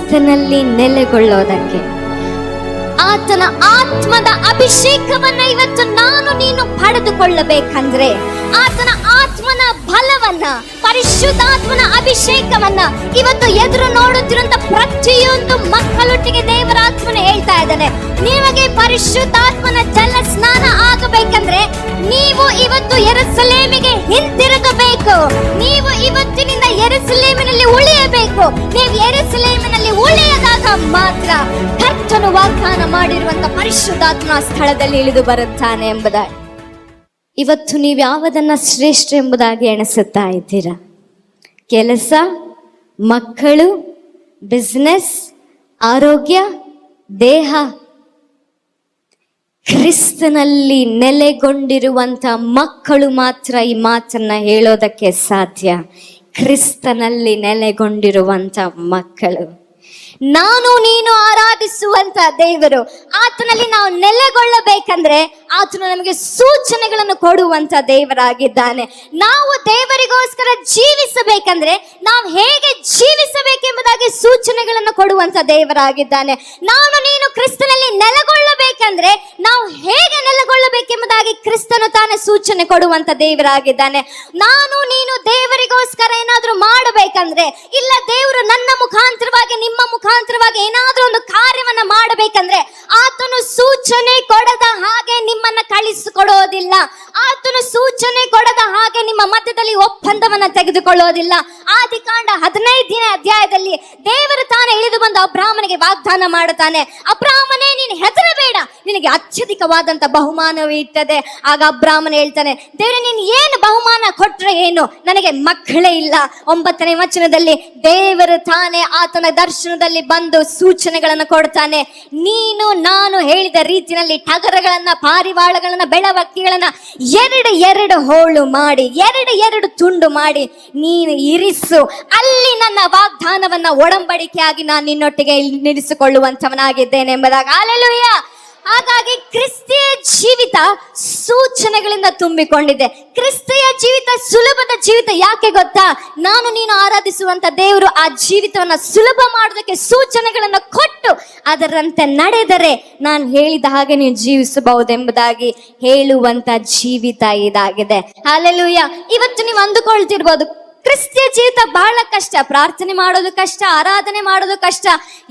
ಕ್ರಿಸ್ತನಲ್ಲಿ ನೆಲೆಗೊಳ್ಳೋದಕ್ಕೆ, ಆತನ ಆತ್ಮದ ಅಭಿಷೇಕವನ್ನ ಇವತ್ತು ನಾನು ನೀನು ಪಡೆದುಕೊಳ್ಳಬೇಕಂದ್ರೆ, ಆತನ ಆತ್ಮನ ಬಲವನ್ನ, ಪರಿಶುದ್ಧಾತ್ಮನ ಅಭಿಷೇಕವನ್ನ ಇವತ್ತು ಎದುರು ನೋಡುತ್ತಿರುವಂತ ಪ್ರತಿಯೊಂದು ಮಕ್ಕಳೊಟ್ಟಿಗೆ ದೇವರ ಆತ್ಮನ ಹೇಳ್ತಾ ಇದ್ದಾನೆ, ನಿಮಗೆ ಪರಿಶುದ್ಧಾತ್ಮನ ಜಲ ಸ್ನಾನ ಆಗಬೇಕಂದ್ರೆ ನೀವು ಇವತ್ತು ಯೆರೂಸಲೇಮಿಗೆ ಹಿಂತಿರುಗಬೇಕು. ನೀವು ಇವತ್ತಿನಿಂದ ಯೆರೂಸಲೇಮಿನಲ್ಲಿ ಉಳಿಯಬೇಕು. ನೀವು ಯೆರೂಸಲೇಮಿನಲ್ಲಿ ಉಳಿಯದಾಗ ಮಾತ್ರ ಕರ್ತನು ವಾಗ್ದಾನ ಮಾಡಿರುವಂತ ಪರಿಶುದ್ಧಾತ್ಮ ಸ್ಥಳದಲ್ಲಿ ಇಳಿದು ಬರುತ್ತಾನೆ ಎಂಬುದಾಗಿ. ಇವತ್ತು ನೀವು ಯಾವುದನ್ನ ಶ್ರೇಷ್ಠ ಎಂಬುದಾಗಿ ಎಣಿಸುತ್ತಾ ಇದ್ದೀರಾ? ಕೆಲಸ, ಮಕ್ಕಳು, ಬಿಸ್ನೆಸ್, ಆರೋಗ್ಯ, ದೇಹ? ಕ್ರಿಸ್ತನಲ್ಲಿ ನೆಲೆಗೊಂಡಿರುವಂತ ಮಕ್ಕಳು ಮಾತ್ರ ಈ ಮಾತನ್ನ ಹೇಳೋದಕ್ಕೆ ಸಾಧ್ಯ. ಕ್ರಿಸ್ತನಲ್ಲಿ ನೆಲೆಗೊಂಡಿರುವಂತ ಮಕ್ಕಳು, ನಾನು ನೀನು ಆರಾಧಿಸುವಂತ ದೇವರು, ಆತನಲ್ಲಿ ನಾವು ನೆಲೆಗೊಳ್ಳಬೇಕಂದ್ರೆ ಆತನು ನಮಗೆ ಸೂಚನೆಗಳನ್ನು ಕೊಡುವಂತ ದೇವರಾಗಿದ್ದಾನೆ. ನಾವು ದೇವರಿಗೋಸ್ಕರ ಜೀವಿಸಬೇಕಂದ್ರೆ ನಾವು ಹೇಗೆ ಜೀವಿಸಬೇಕೆಂಬುದಾಗಿ ಸೂಚನೆಗಳನ್ನು ಕೊಡುವಂತ ದೇವರಾಗಿದ್ದಾನೆ. ನಾನು ನೀನು ಕ್ರಿಸ್ತನಲ್ಲಿ ನೆಲೆಗೊಳ್ಳಬೇಕಂದ್ರೆ ನಾವು ಹೇಗೆ ನೆಲೆಗೊಳ್ಳಬೇಕೆಂಬುದಾಗಿ ಕ್ರಿಸ್ತನು ತಾನೇ ಸೂಚನೆ ಕೊಡುವಂತ ದೇವರಾಗಿದ್ದಾನೆ. ನಾನು ನೀನು ದೇವರಿಗೋಸ್ಕರ ಏನಾದ್ರೂ ಮಾಡಬೇಕಂದ್ರೆ, ಇಲ್ಲ ದೇವರು ನನ್ನ ಮುಖಾಂತರವಾಗಿ ನಿಮ್ಮ ಮುಖಾಂತರವಾಗಿ ಏನಾದ್ರೂ ಒಂದು ಕಾರ್ಯವನ್ನ ಮಾಡಬೇಕಂದ್ರೆ ಆತನು ಸೂಚನೆ ಕೊಡದ ಹಾಗೆ ನಿಮ್ಮನ್ನ ಕಳಿಸಿಕೊಡೋದಿಲ್ಲ. ಆತನು ಸೂಚನೆ ಕೊಡದ ಹಾಗೆ ನಿಮ್ಮ ಮಧ್ಯದಲ್ಲಿ ಒಪ್ಪಂದವನ್ನ ತೆಗೆದುಕೊಳ್ಳೋದಿಲ್ಲ. ಆದಿಕಾಂಡ 15ನೇ ಅಧ್ಯಾಯದಲ್ಲಿ ದೇವರು ತಾನೇ ಇಳಿದು ಬಂದು ಅಬ್ರಾಮನಿಗೆ ವಾಗ್ದಾನ ಮಾಡುತ್ತಾನೆ, ಅಬ್ರಾಮನೇ ನೀನು ಹೆದರಬೇಡ, ನಿನಗೆ ಅತ್ಯಧಿಕವಾದಂತ ಬಹುಮಾನವೇ ಇರ್ತದೆ. ಆಗ ಅಬ್ರಾಮನ ಹೇಳ್ತಾನೆ, ದೇವರೇ ನೀನು ಏನು ಬಹುಮಾನ ಕೊಟ್ರೆ ಏನು, ನನಗೆ ಮಕ್ಕಳೇ ಇಲ್ಲ. 9ನೇ ವಚನದಲ್ಲಿ ದೇವರು ತಾನೇ ಆತನ ದರ್ಶನದಲ್ಲಿ ಬಂದು ಸೂಚನೆಗಳನ್ನು ಕೊಡ್ತಾನೆ. ನೀನು ನಾನು ಹೇಳಿದ ರೀತಿಯಲ್ಲಿ ಟಗರಗಳನ್ನ, ಪಾರಿವಾಳಗಳನ್ನ, ಬೆಳವಕ್ಕಿಗಳನ್ನ ಎರಡು ಹೋಳು ಮಾಡಿ, ಎರಡು ತುಂಡು ಮಾಡಿ ನೀನು ಇರಿಸು. ಅಲ್ಲಿ ನನ್ನ ವಾಗ್ದಾನವನ್ನ ಒಡಂಬಡಿಕೆಯಾಗಿ ನಾನು ನಿನ್ನೊಟ್ಟಿಗೆ ನಿಲ್ಲಿಸಿಕೊಳ್ಳುವಂತವನಾಗಿದ್ದೇನೆ ಎಂಬುದಾಗಿ. ಹಲ್ಲೆಲೂಯಾ. ಹಾಗಾಗಿ ಕ್ರಿಸ್ತಿಯ ಜೀವಿತ ಸೂಚನೆಗಳಿಂದ ತುಂಬಿಕೊಂಡಿದೆ. ಕ್ರಿಸ್ತಿಯ ಜೀವಿತ ಸುಲಭದ ಜೀವಿತ. ಯಾಕೆ ಗೊತ್ತಾ? ನಾನು ನೀನು ಆರಾಧಿಸುವಂತ ದೇವರು ಆ ಜೀವಿತವನ್ನ ಸುಲಭ ಮಾಡೋದಕ್ಕೆ ಸೂಚನೆಗಳನ್ನು ಕೊಟ್ಟು ಅದರಂತೆ ನಡೆದರೆ ನಾನು ಹೇಳಿದ ಹಾಗೆ ನೀವು ಜೀವಿಸಬಹುದೆಂಬುದಾಗಿ ಹೇಳುವಂತ ಜೀವಿತ ಇದಾಗಿದೆ. ಹಲ್ಲೆಲೂಯಾ. ಇವತ್ತು ನೀವು ಅಂದುಕೊಳ್ತಿರ್ಬೋದು, ಕ್ರಿಸ್ತಿಯ ಜೀವಿತ ಬಹಳ ಕಷ್ಟ, ಪ್ರಾರ್ಥನೆ ಮಾಡೋದು ಕಷ್ಟ, ಆರಾಧನೆ ಮಾಡೋದು ಕಷ್ಟ.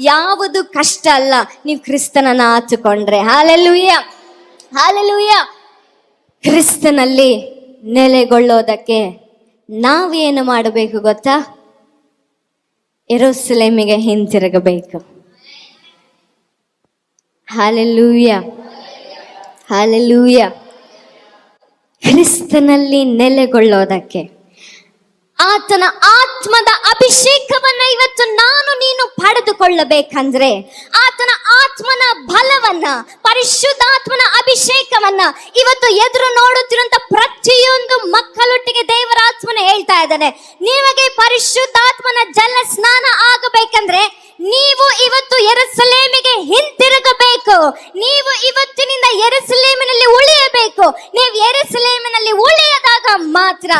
ಯಾವುದು ಕಷ್ಟ ಅಲ್ಲ, ನೀವು ಕ್ರಿಸ್ತನನ್ನ ಆತುಕೊಂಡ್ರೆ. Hallelujah, hallelujah. ಕ್ರಿಸ್ತನಲ್ಲಿ ನೆಲೆಗೊಳ್ಳೋದಕ್ಕೆ ನಾವೇನು ಮಾಡಬೇಕು ಗೊತ್ತಾ? ಯೆರೂಸಲೇಮಿಗೆ ಹಿಂತಿರುಗಬೇಕು. Hallelujah, hallelujah. ಕ್ರಿಸ್ತನಲ್ಲಿ ನೆಲೆಗೊಳ್ಳೋದಕ್ಕೆ ಆತನ ಆತ್ಮದ ಅಭಿಷೇಕವನ್ನ ಇವತ್ತು ನಾನು ನೀನು ಪಡೆದುಕೊಳ್ಳಬೇಕಂದ್ರೆ, ಆತನ ಆತ್ಮನ ಬಲವನ್ನ, ಪರಿಶುದ್ಧಾತ್ಮನ ಅಭಿಷೇಕವನ್ನ ಇವತ್ತು ಎದುರು ನೋಡುತ್ತಿರುವಂತ ಪ್ರತಿಯೊಂದು ಮಕ್ಕಳೊಟ್ಟಿಗೆ ದೇವರ ಆತ್ಮನ ಹೇಳ್ತಾ ಇದ್ದಾನೆ, ನಿಮಗೆ ಪರಿಶುದ್ಧಾತ್ಮನ ಜಲ ಸ್ನಾನ ಆಗಬೇಕಂದ್ರೆ ನೀವು ಇವತ್ತು ಯೆರೂಸಲೇಮಿಗೆ ಹಿಂತಿರುಗಬೇಕು. ನೀವು ಇವತ್ತಿನಿಂದ ಯೆರೂಸಲೇಮಿನಲ್ಲಿ ಉಳಿಯಬೇಕು. ನೀವು ಯೆರೂಸಲೇಮಿನಲ್ಲಿ ಉಳಿಯದಾಗ ಮಾತ್ರ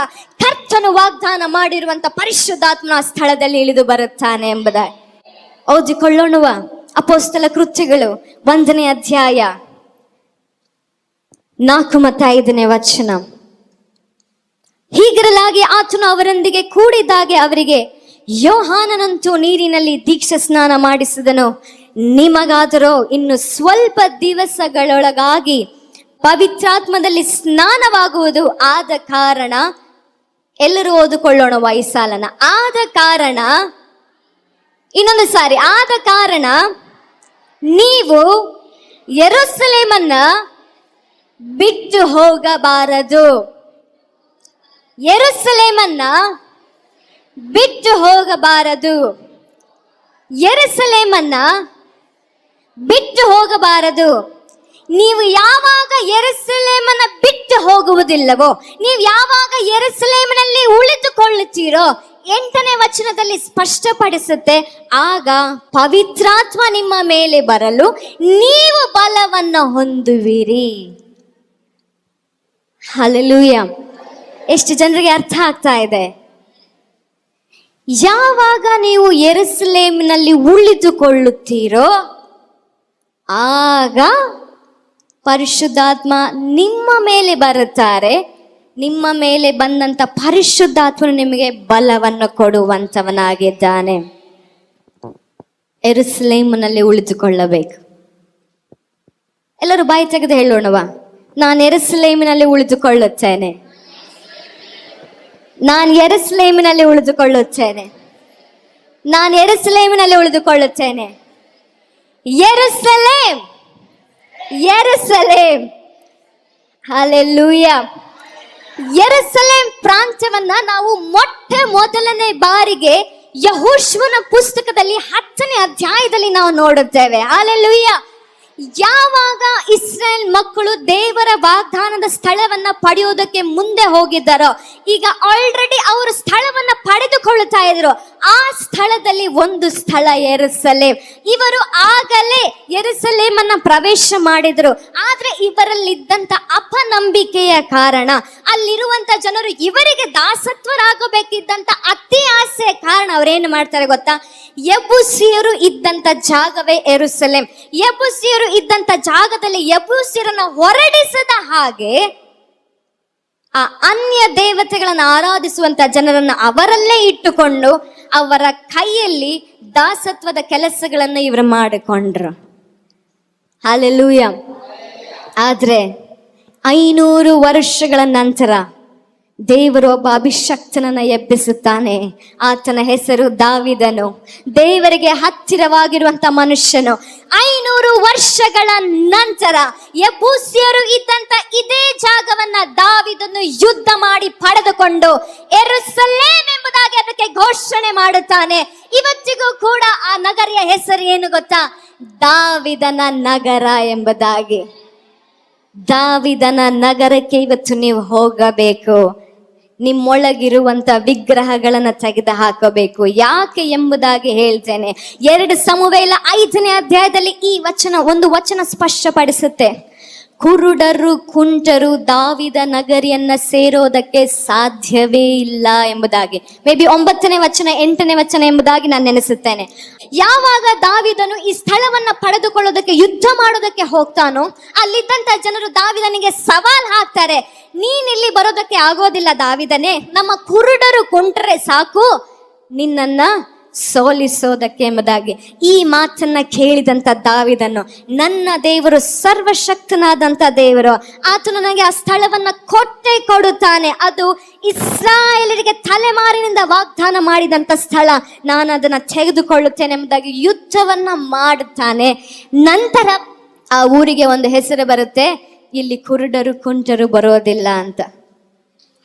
ಕರ್ತನು ವಾಗ್ದಾನ ಮಾಡಿರುವಂತ ಪರಿಶುದ್ಧಾತ್ಮನ ಸ್ಥಳದಲ್ಲಿ ಇಳಿದು ಬರುತ್ತಾನೆ ಎಂಬುದಾಗಿ. ಓದಿಕೊಳ್ಳೋಣವ ಅಪೊಸ್ತಲ ಕೃತ್ಯಗಳು 1ನೇ ಅಧ್ಯಾಯ 4 ಮತ್ತು 5ನೇ ವಚನ. ಹೀಗಿರಲಾಗಿ ಆತನು ಅವರೊಂದಿಗೆ ಕೂಡಿದ್ದಾಗೆ ಅವರಿಗೆ, ಯೋಹಾನನಂತೂ ನೀರಿನಲ್ಲಿ ದೀಕ್ಷಾ ಸ್ನಾನ ಮಾಡಿಸಿದನು, ನಿಮಗಾದರೂ ಇನ್ನು ಸ್ವಲ್ಪ ದಿವಸಗಳೊಳಗಾಗಿ ಪವಿತ್ರಾತ್ಮದಲ್ಲಿ ಸ್ನಾನವಾಗುವುದು. ಆದ ಕಾರಣ, ಎಲ್ಲರೂ ಓದಿಕೊಳ್ಳೋಣ ಈ ಸಾಲನ. ಆದ ಕಾರಣ, ಇನ್ನೊಂದು ಸಾರಿ, ಆದ ಕಾರಣ ನೀವು ಯೆರೂಸಲೇಮನ್ನ ಬಿಟ್ಟು ಹೋಗಬಾರದು. ಯೆರೂಸಲೇಮನ್ನ ಬಿಟ್ಟು ಹೋಗಬಾರದು. ಯೆರೂಸಲೇಮನ್ನ ಬಿಟ್ಟು ಹೋಗಬಾರದು. ನೀವು ಯಾವಾಗ ಯೆರೂಸಲೇಮನ್ನ ಬಿಟ್ಟು ಹೋಗುವುದಿಲ್ಲವೋ, ನೀವು ಯಾವಾಗ ಯೆರೂಸಲೇಮಿನಲ್ಲಿ ಉಳಿದುಕೊಳ್ಳುತ್ತೀರೋ, 8ನೇ ವಚನದಲ್ಲಿ ಸ್ಪಷ್ಟಪಡಿಸುತ್ತೆ, ಆಗ ಪವಿತ್ರಾತ್ಮ ನಿಮ್ಮ ಮೇಲೆ ಬರಲು ನೀವು ಬಲವನ್ನು ಹೊಂದುವಿರಿ. ಹಲ್ಲೆಲೂಯಾ. ಎಷ್ಟು ಜನರಿಗೆ ಅರ್ಥ ಆಗ್ತಾ ಇದೆ? ಯಾವಾಗ ನೀವು ಯೆರೂಸಲೇಮಿನಲ್ಲಿ ಉಳಿದುಕೊಳ್ಳುತ್ತೀರೋ ಆಗ ಪರಿಶುದ್ಧಾತ್ಮ ನಿಮ್ಮ ಮೇಲೆ ಬರುತ್ತಾರೆ. ನಿಮ್ಮ ಮೇಲೆ ಬಂದಂತ ಪರಿಶುದ್ಧಾತ್ಮನು ನಿಮಗೆ ಬಲವನ್ನು ಕೊಡುವಂತವನಾಗಿದ್ದಾನೆ. ಯೆರೂಸಲೇಮಿನಲ್ಲಿ ಉಳಿದುಕೊಳ್ಳಬೇಕು. ಎಲ್ಲರೂ ಬಾಯಿ ತೆಗೆದು ಹೇಳೋಣವಾ? ನಾನು ಯೆರೂಸಲೇಮಿನಲ್ಲಿ ಉಳಿದುಕೊಳ್ಳುತ್ತೇನೆ. ನಾನು ಯೆರೂಸಲೇಮಿನಲ್ಲಿ ಉಳಿದುಕೊಳ್ಳುತ್ತೇನೆ. ನಾನು ಯೆರೂಸಲೇಮಿನಲ್ಲಿ ಉಳಿದುಕೊಳ್ಳುತ್ತೇನೆ. ಯೆರೂಸಲೇಮ್, ಯೆರೂಸಲೇಮ್, ಹಲ್ಲೆಲೂಯಾ. ಯೆರೂಸಲೇಮ್ ಪ್ರಾಂತ್ಯವನ್ನ ನಾವು ಮೊದಲನೇ ಬಾರಿಗೆ ಯೆಹೋಶುವನ ಪುಸ್ತಕದಲ್ಲಿ 10ನೇ ಅಧ್ಯಾಯದಲ್ಲಿ ನಾವು ನೋಡುತ್ತೇವೆ. ಹಲ್ಲೆಲೂಯಾ. ಯಾವಾಗ ಇಸ್ರಾಯೇಲ್ ಮಕ್ಕಳು ದೇವರ ವಾಗ್ದಾನದ ಸ್ಥಳವನ್ನ ಪಡೆಯುವುದಕ್ಕೆ ಮುಂದೆ ಹೋಗಿದ್ದಾರೋ, ಈಗ ಆಲ್ರೆಡಿ ಅವರು ಸ್ಥಳವನ್ನ ಪಡೆದುಕೊಳ್ಳುತ್ತಾ ಇದ್ರು. ಆ ಸ್ಥಳದಲ್ಲಿ ಒಂದು ಸ್ಥಳ ಯೆರೂಸಲೇಮ್. ಇವರು ಆಗಲೇ ಯೆರೂಸಲೇಮ್ ಅನ್ನ ಪ್ರವೇಶ ಮಾಡಿದ್ರು. ಆದ್ರೆ ಇವರಲ್ಲಿದ್ದಂತ ಅಪನಂಬಿಕೆಯ ಕಾರಣ, ಅಲ್ಲಿರುವಂತ ಜನರು ಇವರಿಗೆ ದಾಸತ್ವರಾಗಬೇಕಿದ್ದಂತ ಅತಿ ಆಸೆ ಕಾರಣ ಅವರೇನು ಮಾಡ್ತಾರೆ ಗೊತ್ತಾ? ಯೆಬೂಸಿಯರು ಇದ್ದಂತ ಜಾಗವೇ ಯೆರೂಸಲೇಮ್. ಯೆಬೂಸಿಯರು ಇದ್ದಂತ ಜಾಗದಲ್ಲಿ ಯೆಬೂಸಿಯರನ್ನ ಹೊರಡಿಸದ ಹಾಗೆ ಆ ಅನ್ಯ ದೇವತೆಗಳನ್ನು ಆರಾಧಿಸುವಂತ ಜನರನ್ನ ಅವರಲ್ಲೇ ಇಟ್ಟುಕೊಂಡು ಅವರ ಕೈಯಲ್ಲಿ ದಾಸತ್ವದ ಕೆಲಸಗಳನ್ನು ಇವರು ಮಾಡಿಕೊಂಡ್ರು. ಹಲ್ಲೆಲೂಯಾ. ಆದ್ರೆ 500 ವರ್ಷಗಳ ನಂತರ ದೇವರು ಒಬ್ಬ ಅಭಿಷಕ್ತನನ್ನ ಎಬ್ಬಿಸುತ್ತಾನೆ. ಆತನ ಹೆಸರು ದಾವಿದನು. ದೇವರಿಗೆ ಹತ್ತಿರವಾಗಿರುವಂತ ಮನುಷ್ಯನು. 500 ವರ್ಷಗಳ ನಂತರ ಯೆಬೂಸಿಯರು ಇದ್ದಂತ ಇದೇ ಜಾಗವನ್ನ ದಾವಿದನು ಯುದ್ಧ ಮಾಡಿ ಪಡೆದುಕೊಂಡು ಯೆರೂಸಲೇಮ್ ಎಂಬುದಾಗಿ ಅದಕ್ಕೆ ಘೋಷಣೆ ಮಾಡುತ್ತಾನೆ. ಇವತ್ತಿಗೂ ಕೂಡ ಆ ನಗರಿಯ ಹೆಸರು ಏನು ಗೊತ್ತಾ? ದಾವಿದನ ನಗರ ಎಂಬುದಾಗಿ. ದಾವಿದನ ನಗರಕ್ಕೆ ಇವತ್ತು ನೀವು ಹೋಗಬೇಕು. ನಿಮ್ಮೊಳಗಿರುವಂತ ವಿಗ್ರಹಗಳನ್ನ ತೆಗೆದು ಹಾಕಬೇಕು. ಯಾಕೆ ಎಂಬುದಾಗಿ ಹೇಳ್ತೇನೆ. 2 ಸಮುವೇಲ 5ನೇ ಅಧ್ಯಾಯದಲ್ಲಿ ಒಂದು ವಚನ ಸ್ಪಷ್ಟಪಡಿಸುತ್ತೆ. ಕುರುಡರು ಕುಂಟರು ದಾವಿದ ನಗರಿಯನ್ನ ಸೇರೋದಕ್ಕೆ ಸಾಧ್ಯವೇ ಇಲ್ಲ ಎಂಬುದಾಗಿ. ಮೇ ಬಿ 9ನೇ ವಚನ 8ನೇ ವಚನ ಎಂಬುದಾಗಿ ನಾನು ನೆನೆಸುತ್ತೇನೆ. ಯಾವಾಗ ದಾವಿದನು ಈ ಸ್ಥಳವನ್ನ ಪಡೆದುಕೊಳ್ಳೋದಕ್ಕೆ ಯುದ್ಧ ಮಾಡೋದಕ್ಕೆ ಹೋಗ್ತಾನೋ, ಅಲ್ಲಿದ್ದಂತ ಜನರು ದಾವಿದನಿಗೆ ಸವಾಲ್ ಹಾಕ್ತಾರೆ. ನೀನಿಲ್ಲಿ ಬರೋದಕ್ಕೆ ಆಗೋದಿಲ್ಲ ದಾವಿದನೇ, ನಮ್ಮ ಕುರುಡರು ಕುಂಟರೆ ಸಾಕು ನಿನ್ನನ್ನ ಸೋಲಿಸೋದಕ್ಕೆ ಎಂಬುದಾಗಿ. ಈ ಮಾತನ್ನ ಕೇಳಿದಂತ ದಾವಿದನು, ನನ್ನ ದೇವರು ಸರ್ವಶಕ್ತನಾದಂತ ದೇವರು, ಆತನು ನನಗೆ ಆ ಸ್ಥಳವನ್ನ ಕೊಟ್ಟೆ ಕೊಡುತ್ತಾನೆ. ಅದು ಇಸ್ರಾಯೇಲರಿಗೆ ತಲೆಮಾರಿನಿಂದ ವಾಗ್ದಾನ ಮಾಡಿದಂತ ಸ್ಥಳ, ನಾನು ಅದನ್ನ ತೆಗೆದುಕೊಳ್ಳುತ್ತೇನೆ ಎಂಬುದಾಗಿ ಯುದ್ಧವನ್ನ ಮಾಡುತ್ತಾನೆ. ನಂತರ ಆ ಊರಿಗೆ ಒಂದು ಹೆಸರು ಬರುತ್ತೆ, ಇಲ್ಲಿ ಕುರುಡರು ಕುಂಟರು ಬರೋದಿಲ್ಲ ಅಂತ.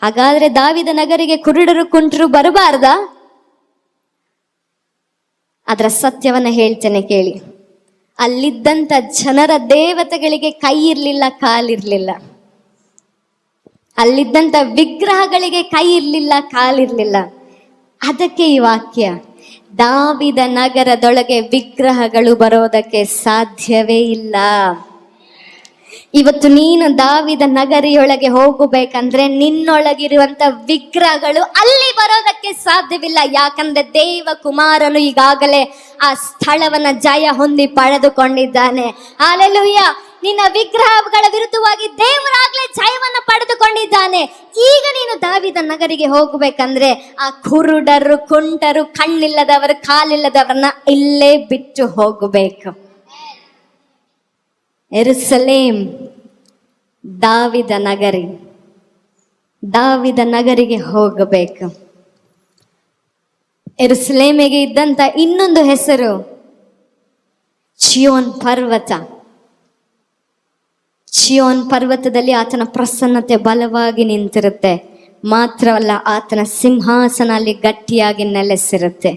ಹಾಗಾದ್ರೆ ದಾವಿದ ನಗರಿಗೆ ಕುರುಡರು ಕುಂಟರು ಬರಬಾರ್ದಾ? ಅದರ ಸತ್ಯವನ್ನ ಹೇಳ್ತೇನೆ ಕೇಳಿ. ಅಲ್ಲಿದ್ದಂತ ಜನರ ದೇವತೆಗಳಿಗೆ ಕೈ ಇರ್ಲಿಲ್ಲ, ಕಾಲಿರ್ಲಿಲ್ಲ. ಅಲ್ಲಿದ್ದಂತ ವಿಗ್ರಹಗಳಿಗೆ ಕೈ ಇರ್ಲಿಲ್ಲ, ಕಾಲಿರ್ಲಿಲ್ಲ. ಅದಕ್ಕೆ ಈ ವಾಕ್ಯ, ದಾವಿದ ನಗರದೊಳಗೆ ವಿಗ್ರಹಗಳು ಬರೋದಕ್ಕೆ ಸಾಧ್ಯವೇ ಇಲ್ಲ. ಇವತ್ತು ನೀನು ದಾವಿದ ನಗರಿಯೊಳಗೆ ಹೋಗಬೇಕಂದ್ರೆ ನಿನ್ನೊಳಗಿರುವಂತ ವಿಗ್ರಹಗಳು ಅಲ್ಲಿ ಬರೋದಕ್ಕೆ ಸಾಧ್ಯವಿಲ್ಲ. ಯಾಕಂದ್ರೆ ದೇವ ಕುಮಾರನು ಈಗಾಗಲೇ ಆ ಸ್ಥಳವನ್ನ ಜಯ ಹೊಂದಿ ಪಡೆದುಕೊಂಡಿದ್ದಾನೆ. ಹಲ್ಲೆಲೂಯಾ. ನಿನ್ನ ವಿಗ್ರಹಗಳ ವಿರುದ್ಧವಾಗಿ ದೇವರಾಗ್ಲೇ ಜಯವನ್ನ ಪಡೆದುಕೊಂಡಿದ್ದಾನೆ. ಈಗ ನೀನು ದಾವಿದ ನಗರಿಗೆ ಹೋಗ್ಬೇಕಂದ್ರೆ ಆ ಕುರುಡರು ಕುಂಟರು ಕಣ್ಣಿಲ್ಲದವರು ಕಾಲಿಲ್ಲದವರನ್ನ ಇಲ್ಲೇ ಬಿಟ್ಟು ಹೋಗಬೇಕು. ಯೆರೂಸಲೇಮ್ ದಾವಿದ ನಗರಿ, ದಾವಿದ ನಗರಿಗೆ ಹೋಗಬೇಕು. ಯೆರೂಸಲೇಮಿಗೆ ಇದ್ದಂತ ಇನ್ನೊಂದು ಹೆಸರು ಚಿಯೋನ್ ಪರ್ವತ. ಚಿಯೋನ್ ಪರ್ವತದಲ್ಲಿ ಆತನ ಪ್ರಸನ್ನತೆ ಬಲವಾಗಿ ನಿಂತಿರುತ್ತೆ. ಮಾತ್ರವಲ್ಲ, ಆತನ ಸಿಂಹಾಸನ ಅಲ್ಲಿ ಗಟ್ಟಿಯಾಗಿ ನೆಲೆಸಿರುತ್ತೆ.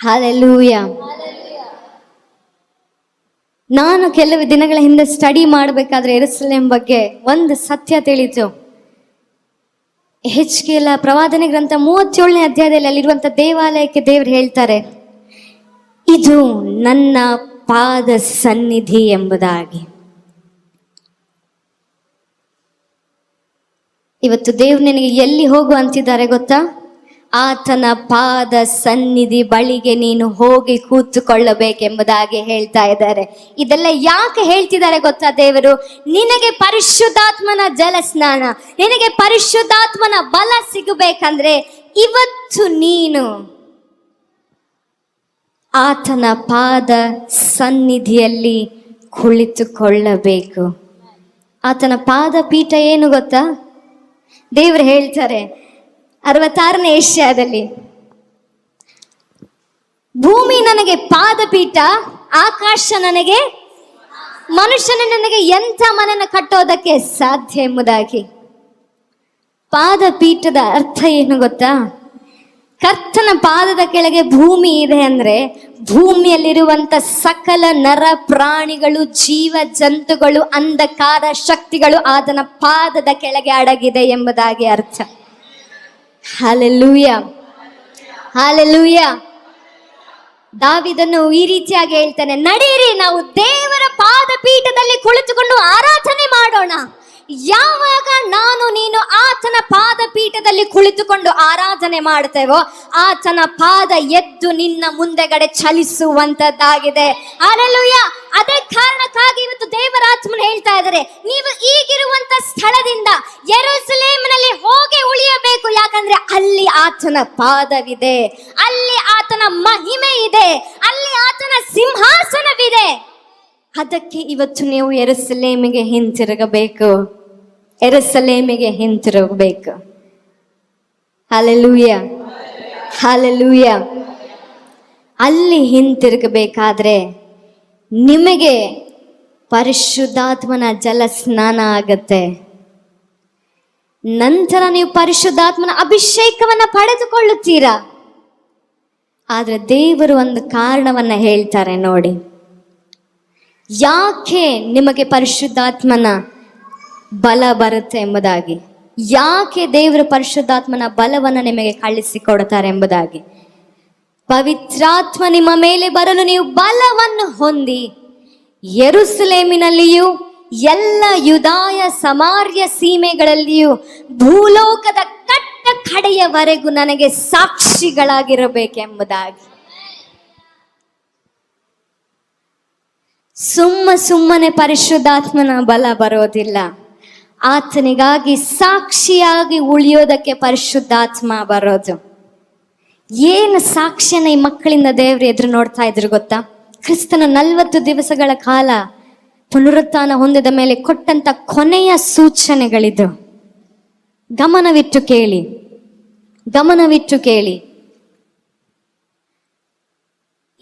ಹಲ್ಲೆಲೂಯಾ. ನಾನು ಕೆಲವು ದಿನಗಳ ಹಿಂದೆ ಸ್ಟಡಿ ಮಾಡಬೇಕಾದ್ರೆ ಯೆರೂಸಲೇಮ್ ಬಗ್ಗೆ ಒಂದು ಸತ್ಯ ತಿಳಿತು. ಹೆಚ್ಕೇಲ ಪ್ರವಾದನೆ ಗ್ರಂಥ 37ನೇ ಅಧ್ಯಾಯದಲ್ಲಿ ಅಲ್ಲಿರುವಂತ ದೇವಾಲಯಕ್ಕೆ ದೇವರು ಹೇಳ್ತಾರೆ, ಇದು ನನ್ನ ಪಾದ ಸನ್ನಿಧಿ ಎಂಬುದಾಗಿ. ಇವತ್ತು ದೇವ್ರು ನಿನಗೆ ಎಲ್ಲಿ ಹೋಗು ಅಂತಿದ್ದಾರೆ ಗೊತ್ತಾ? ಆತನ ಪಾದ ಸನ್ನಿಧಿ ಬಳಿಗೆ ನೀನು ಹೋಗಿ ಕೂತುಕೊಳ್ಳಬೇಕೆಂಬುದಾಗಿ ಹೇಳ್ತಾ ಇದ್ದಾರೆ. ಇದೆಲ್ಲ ಯಾಕೆ ಹೇಳ್ತಿದ್ದಾರೆ ಗೊತ್ತಾ? ದೇವರು ನಿನಗೆ ಪರಿಶುದ್ಧಾತ್ಮನ ಜಲ ಸ್ನಾನ, ನಿನಗೆ ಪರಿಶುದ್ಧಾತ್ಮನ ಬಲ ಸಿಗಬೇಕಂದ್ರೆ ಇವತ್ತು ನೀನು ಆತನ ಪಾದ ಸನ್ನಿಧಿಯಲ್ಲಿ ಕುಳಿತುಕೊಳ್ಳಬೇಕು. ಆತನ ಪಾದ ಪೀಠ ಏನು ಗೊತ್ತಾ? ದೇವರು ಹೇಳ್ತಾರೆ 66ನೇ ಏಷ್ಯಾದಲ್ಲಿ, ಭೂಮಿ ನನಗೆ ಪಾದಪೀಠ, ಆಕಾಶ ನನಗೆ, ಮನುಷ್ಯನ ನನಗೆ ಎಂಥ ಮನೆಯನ್ನು ಕಟ್ಟೋದಕ್ಕೆ ಸಾಧ್ಯ ಎಂಬುದಾಗಿ. ಪಾದಪೀಠದ ಅರ್ಥ ಏನು ಗೊತ್ತಾ? ಕರ್ತನ ಪಾದದ ಕೆಳಗೆ ಭೂಮಿ ಇದೆ ಅಂದ್ರೆ ಭೂಮಿಯಲ್ಲಿರುವಂತ ಸಕಲ ನರ ಪ್ರಾಣಿಗಳು, ಜೀವ ಜಂತುಗಳು, ಅಂಧಕಾರ ಶಕ್ತಿಗಳು ಆತನ ಪಾದದ ಕೆಳಗೆ ಅಡಗಿದೆ ಎಂಬುದಾಗಿ ಅರ್ಥ. Hallelujah, hallelujah. ದಾವೀದನು ಈ ರೀತಿಯಾಗಿ ಹೇಳ್ತಾನೆ, ನಡೀರಿ ನಾವು ದೇವರ ಪಾದಪೀಠದಲ್ಲಿ ಕುಳಿತುಕೊಂಡು ಆರಾಧನೆ ಮಾಡೋಣ. ಯಾವಾಗ ನಾನು ನೀನು ಆತನ ಪಾದಪೀಠದಲ್ಲಿ ಕುಳಿತುಕೊಂಡು ಆರಾಧನೆ ಮಾಡ್ತೇವೋ ಆತನ ಪಾದ ಎದ್ದು ನಿನ್ನ ಮುಂದೆಗಡೆ ಚಲಿಸುವಂತದ್ದಾಗಿದೆ. ಹಲ್ಲೆಲೂಯಾ. ಅದೇ ಕಾರಣಕ್ಕಾಗಿ ಇವತ್ತು ದೇವರಾತ್ಮನು ಹೇಳ್ತಾ ಇದ್ದಾರೆ, ನೀವು ಈಗಿರುವಂತ ಸ್ಥಳದಿಂದ ಯೆರೂಸಲೇಮಿನಲ್ಲಿ ಹೋಗಿ ಉಳಿಯಬೇಕು. ಯಾಕಂದ್ರೆ ಅಲ್ಲಿ ಆತನ ಪಾದವಿದೆ, ಅಲ್ಲಿ ಆತನ ಮಹಿಮೆ ಇದೆ, ಅಲ್ಲಿ ಆತನ ಸಿಂಹಾಸನವಿದೆ. ಅದಕ್ಕೆ ಇವತ್ತು ನೀವು ಯೆರೂಸಲೇಮಿಗೆ ಹಿಂತಿರುಗಬೇಕು, ಯೆರೂಸಲೇಮಿಗೆ ಹಿಂತಿರುಗಬೇಕು. Hallelujah, hallelujah. ಅಲ್ಲಿ ಹಿಂತಿರುಗಬೇಕಾದ್ರೆ ನಿಮಗೆ ಪರಿಶುದ್ಧಾತ್ಮನ ಜಲ ಸ್ನಾನ ಆಗತ್ತೆ. ನಂತರ ನೀವು ಪರಿಶುದ್ಧಾತ್ಮನ ಅಭಿಷೇಕವನ್ನ ಪಡೆದುಕೊಳ್ಳುತ್ತೀರಾ. ಆದ್ರೆ ದೇವರು ಒಂದು ಕಾರಣವನ್ನ ಹೇಳ್ತಾರೆ ನೋಡಿ, ಯಾಕೆ ನಿಮಗೆ ಪರಿಶುದ್ಧಾತ್ಮನ ಬಲ ಬರುತ್ತೆ ಎಂಬುದಾಗಿ, ಯಾಕೆ ದೇವರು ಪರಿಶುದ್ಧಾತ್ಮನ ಬಲವನ್ನು ನಿಮಗೆ ಕಳಿಸಿಕೊಡ್ತಾರೆ ಎಂಬುದಾಗಿ. ಪವಿತ್ರಾತ್ಮ ನಿಮ್ಮ ಮೇಲೆ ಬರಲು ನೀವು ಬಲವನ್ನು ಹೊಂದಿ ಯೆರೂಸಲೇಮಿನಲ್ಲಿಯೂ ಎಲ್ಲ ಯೂದಾಯ ಸಮಾರ್ಯ ಸೀಮೆಗಳಲ್ಲಿಯೂ ಭೂಲೋಕದ ಕಟ್ಟ ಕಡೆಯವರೆಗೂ ನನಗೆ ಸಾಕ್ಷಿಗಳಾಗಿರಬೇಕೆಂಬುದಾಗಿ. ಸುಮ್ಮನೆ ಪರಿಶುದ್ಧಾತ್ಮನ ಬಲ ಬರೋದಿಲ್ಲ. ಆತನಿಗಾಗಿ ಸಾಕ್ಷಿಯಾಗಿ ಉಳಿಯೋದಕ್ಕೆ ಪರಿಶುದ್ಧಾತ್ಮ ಬರೋದು. ಏನು ಸಾಕ್ಷಿಯನ್ನ ಈ ಮಕ್ಕಳಿಂದ ದೇವರು ಎದುರು ನೋಡ್ತಾ ಇದ್ರು ಗೊತ್ತಾ? ಕ್ರಿಸ್ತನ 40 ದಿವಸಗಳ ಕಾಲ ಪುನರುತ್ಥಾನ ಹೊಂದಿದ ಮೇಲೆ ಕೊಟ್ಟಂತ ಕೊನೆಯ ಸೂಚನೆಗಳಿದು. ಗಮನವಿಟ್ಟು ಕೇಳಿ, ಗಮನವಿಟ್ಟು ಕೇಳಿ.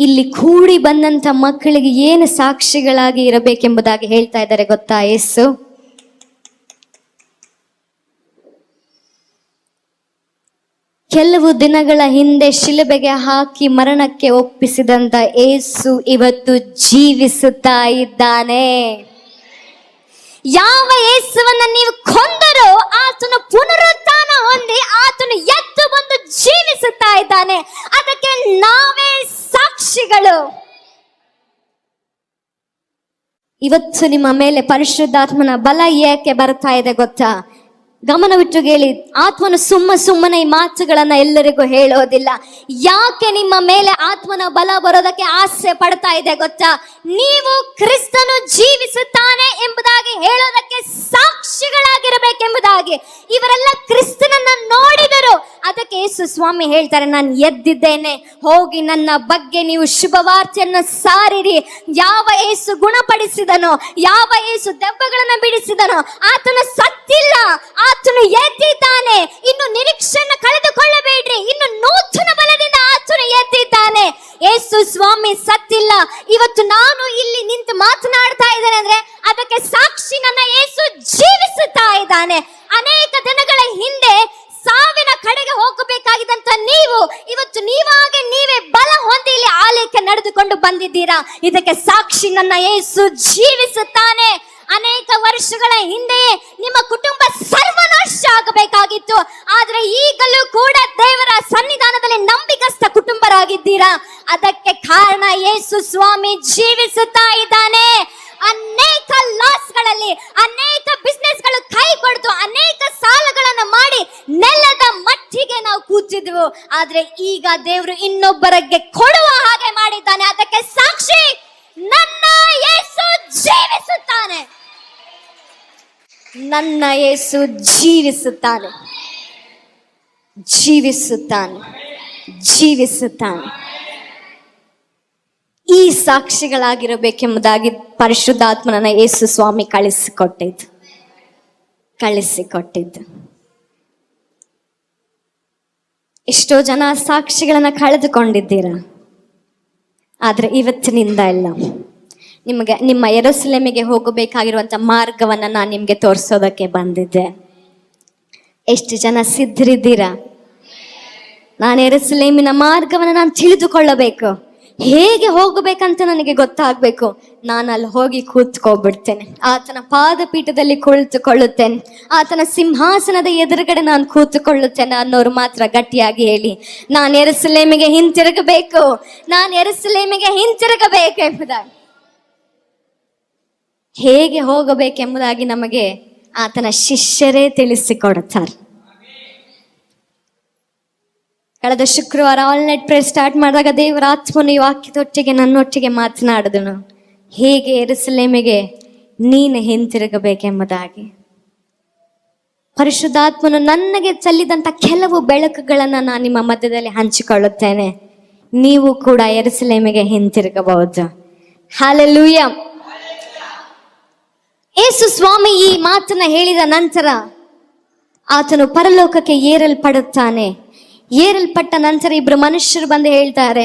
ಇಲ್ಲಿ ಕೂಡಿ ಬಂದಂತ ಮಕ್ಕಳಿಗೆ ಏನು ಸಾಕ್ಷಿಗಳಾಗಿ ಇರಬೇಕೆಂಬುದಾಗಿ ಹೇಳ್ತಾ ಇದ್ದಾರೆ ಗೊತ್ತಾ? ಯೇಸು ಕೆಲವು ದಿನಗಳ ಹಿಂದೆ ಶಿಲುಬೆಗೆ ಹಾಕಿ ಮರಣಕ್ಕೆ ಒಪ್ಪಿಸಿದಂತ ಯೇಸು ಇವತ್ತು ಜೀವಿಸುತ್ತಾ ಇದ್ದಾನೆ. ಯಾವ ಯೇಸುವನ್ನ ನೀವು ಕೊಂದರೋ ಆತನು ಪುನರುತ್ಥಾನ ಹೊಂದಿ ಆತನು ಎದ್ದು ಬಂದು ಜೀವಿಸುತ್ತಾ ಇದ್ದಾನೆ. ಅದಕ್ಕೆ ನಾವೇ ಸಾಕ್ಷಿಗಳು. ಇವತ್ತು ನಿಮ್ಮ ಮೇಲೆ ಪರಿಶುದ್ಧಾತ್ಮನ ಬಲ ಏಕೆ ಬರ್ತಾ ಇದೆ ಗೊತ್ತಾ? ಗಮನವಿಟ್ಟು ಕೇಳಿ. ಆತ್ಮನು ಸುಮ್ಮನೆ ಈ ಮಾತುಗಳನ್ನ ಎಲ್ಲರಿಗೂ ಹೇಳೋದಿಲ್ಲ. ಯಾಕೆ ನಿಮ್ಮ ಮೇಲೆ ಆತ್ಮನ ಬಲ ಬರೋದಕ್ಕೆ ಆಸೆ ಪಡ್ತಾ ಇದೆ ಗೊತ್ತಾ? ನೀವು ಕ್ರಿಸ್ತನು ಜೀವಿಸುತ್ತಾನೆ ಎಂಬುದಾಗಿ ಹೇಳೋದಕ್ಕೆ ಸಾಕ್ಷಿಗಳಾಗಿರಬೇಕೆಂಬುದಾಗಿ. ಇವರೆಲ್ಲ ಕ್ರಿಸ್ತನನ್ನ ನೋಡಿದರು. ಅದಕ್ಕೆ ಯೇಸು ಸ್ವಾಮಿ ಹೇಳ್ತಾರೆ, ನಾನು ಎದ್ದಿದ್ದೇನೆ, ಹೋಗಿ ನನ್ನ ಬಗ್ಗೆ ನೀವು ಶುಭವಾರ್ತೆಯನ್ನು ಸಾರಿರಿ. ಯಾವ ಯೇಸು ಗುಣಪಡಿಸಿದನೋ, ಯಾವ ಯೇಸು ದೆವ್ವಗಳನ್ನ ಬಿಡಿಸಿದನೋ ಆತನು ಸತ್ತಿಲ್ಲ, ಆತನು ಎದ್ದಿದ್ದಾನೆ. ಇನ್ನು ನಿರೀಕ್ಷೆಯನ್ನು ಕಳೆದುಕೊಳ್ಳಬೇಡ್ರಿ, ಇನ್ನು ನೂತನ ಬಲದಿಂದ ಆತನು ಎದ್ದಿದ್ದಾನೆ. ಯೇಸು ಸ್ವಾಮಿ ಸತ್ತಿಲ್ಲ. ಇವತ್ತು ನಾನು ಇಲ್ಲಿ ನಿಂತು ಮಾತನಾಡ್ತಾ ಇದ್ದೇನೆ ಅಂದ್ರೆ ಅದಕ್ಕೆ ಸಾಕ್ಷಿ ನನ್ನ ಯೇಸು ಜೀವಿಸುತ್ತಾ ಇದ್ದಾನೆ. ಅನೇಕ ದಿನಗಳ ಹಿಂದೆ ಸಾವಿನ ಕಡೆಗೆ ಹೋಗಬೇಕಾಗಿದ್ದಂತ ನೀವು ಇವತ್ತು ನೀವಾಗೆ ನೀವೇ ಬಲ ಹೊಂದಿ ಇಲ್ಲಿ ಆಲಯಕ್ಕೆ ನಡೆದುಕೊಂಡು ಬಂದಿದ್ದೀರಾ. ಇದಕ್ಕೆ ಸಾಕ್ಷಿ ನನ್ನ ಯೇಸು ಜೀವಿಸುತ್ತಾನೆ. ಅನೇಕ ವರ್ಷಗಳ ಹಿಂದೆಯೇ ನಿಮ್ಮ ಕುಟುಂಬ ಸರ್ವನಾಶ ಆಗಬೇಕಾಗಿತ್ತು. ಆದ್ರೆ ಈಗಲೂ ಕೂಡ ದೇವರ ಸನ್ನಿಧಾನದಲ್ಲಿ ನಂಬಿಕಸ್ಥ ಕುಟುಂಬರಾಗಿದ್ದೀರಾ. ಅದಕ್ಕೆ ಕಾರಣ ಯೇಸು ಸ್ವಾಮಿ ಜೀವಿಸುತ್ತಾ ಇದ್ದಾನೆ. ಅನೇಕ ಲಾಸ್ಗಳಲ್ಲಿ, ಅನೇಕ ಬಿಸ್ನೆಸ್ಗಳು ಕೈ ಕೊಡ್ತು, ಅನೇಕ ಸಾಲಗಳನ್ನು ಮಾಡಿ ನೆಲದ ಮಟ್ಟಿಗೆ ನಾವು ಕೂತಿದ್ವು. ಆದ್ರೆ ಈಗ ದೇವರು ಇನ್ನೊಬ್ಬರಿಗೆ ಕೊಡುವ ಹಾಗೆ ಮಾಡಿದ್ದಾನೆ. ಅದಕ್ಕೆ ಸಾಕ್ಷಿ ನನ್ನ ಯೇಸು ಜೀವಿಸುತ್ತಾನೆ. ನನ್ನ ಯೇಸು ಜೀವಿಸುತ್ತಾನೆ, ಜೀವಿಸುತ್ತಾನೆ, ಜೀವಿಸುತ್ತಾನೆ. ಈ ಸಾಕ್ಷಿಗಳಾಗಿರಬೇಕೆಂಬುದಾಗಿ ಪರಿಶುದ್ಧಾತ್ಮನನ್ನ ಯೇಸು ಸ್ವಾಮಿ ಕಳಿಸಿಕೊಟ್ಟಿದ್ದು. ಎಷ್ಟೋ ಜನ ಸಾಕ್ಷಿಗಳನ್ನ ಕಳೆದುಕೊಂಡಿದ್ದೀರಾ. ಆದ್ರೆ ಇವತ್ತಿನಿಂದ ಇಲ್ಲ, ನಿಮಗೆ ನಿಮ್ಮ ಯೆರೂಸಲೇಮಿಗೆ ಹೋಗಬೇಕಾಗಿರುವಂತ ಮಾರ್ಗವನ್ನ ನಾನು ನಿಮ್ಗೆ ತೋರಿಸೋದಕ್ಕೆ ಬಂದಿದ್ದೆ. ಎಷ್ಟು ಜನ ಸಿದ್ಧರಿದ್ದೀರಾ? ನಾನು ಯೆರೂಸಲೇಮಿನ ಮಾರ್ಗವನ್ನ ನಾನು ತಿಳಿದುಕೊಳ್ಳಬೇಕು, ಹೇಗೆ ಹೋಗಬೇಕಂತ ನನಗೆ ಗೊತ್ತಾಗಬೇಕು. ನಾನು ಅಲ್ಲಿ ಹೋಗಿ ಕೂತ್ಕೊಬಿಡ್ತೇನೆ, ಆತನ ಪಾದಪೀಠದಲ್ಲಿ ಕುಳಿತುಕೊಳ್ಳುತ್ತೇನೆ, ಆತನ ಸಿಂಹಾಸನದ ಎದುರುಗಡೆ ನಾನು ಕೂತುಕೊಳ್ಳುತ್ತೇನೆ ಅನ್ನೋರು ಮಾತ್ರ ಗಟ್ಟಿಯಾಗಿ ಹೇಳಿ, ನಾನು ಯೆರೂಸಲೇಮಿಗೆ ಹಿಂತಿರುಗಬೇಕು, ನಾನು ಯೆರೂಸಲೇಮಿಗೆ ಹಿಂತಿರುಗಬೇಕು ಎಂಬುದಾಗಿ. ಹೇಗೆ ಹೋಗಬೇಕೆಂಬುದಾಗಿ ನಮಗೆ ಆತನ ಶಿಷ್ಯರೇ ತಿಳಿಸಿಕೊಡುತ್ತಾರೆ. ಕಳೆದ ಶುಕ್ರವಾರ ಆಲ್ ನೈಟ್ ಪ್ರೇಯರ್ ಸ್ಟಾರ್ಟ್ ಮಾಡಿದಾಗ ದೇವರ ಆತ್ಮನು ಈ ವಾಕ್ಯದೊಟ್ಟಿಗೆ ನನ್ನೊಟ್ಟಿಗೆ ಮಾತನಾಡಿದನು, ಹೇಗೆ ಯೆರೂಸಲೇಮಿಗೆ ನೀನು ಹಿಂತಿರುಗಬೇಕೆಂಬುದಾಗಿ. ಪರಿಶುದ್ಧಾತ್ಮನು ನನಗೆ ಚೆಲ್ಲಿದಂತ ಕೆಲವು ಬೆಳಕುಗಳನ್ನು ನಾನು ನಿಮ್ಮ ಮಧ್ಯದಲ್ಲಿ ಹಂಚಿಕೊಳ್ಳುತ್ತೇನೆ. ನೀವು ಕೂಡ ಯೆರೂಸಲೇಮಿಗೆ ಹಿಂತಿರುಗಬಹುದು. ಹಲ್ಲೆಲೂಯಾ. ಯೇಸು ಸ್ವಾಮಿ ಈ ಮಾತನ್ನ ಹೇಳಿದ ನಂತರ ಆತನು ಪರಲೋಕಕ್ಕೆ ಏರಲ್ಪಡುತ್ತಾನೆ. ಏರಲ್ಪಟ್ಟ ನಂತರ ಇಬ್ರು ಮನುಷ್ಯರು ಬಂದು ಹೇಳ್ತಾರೆ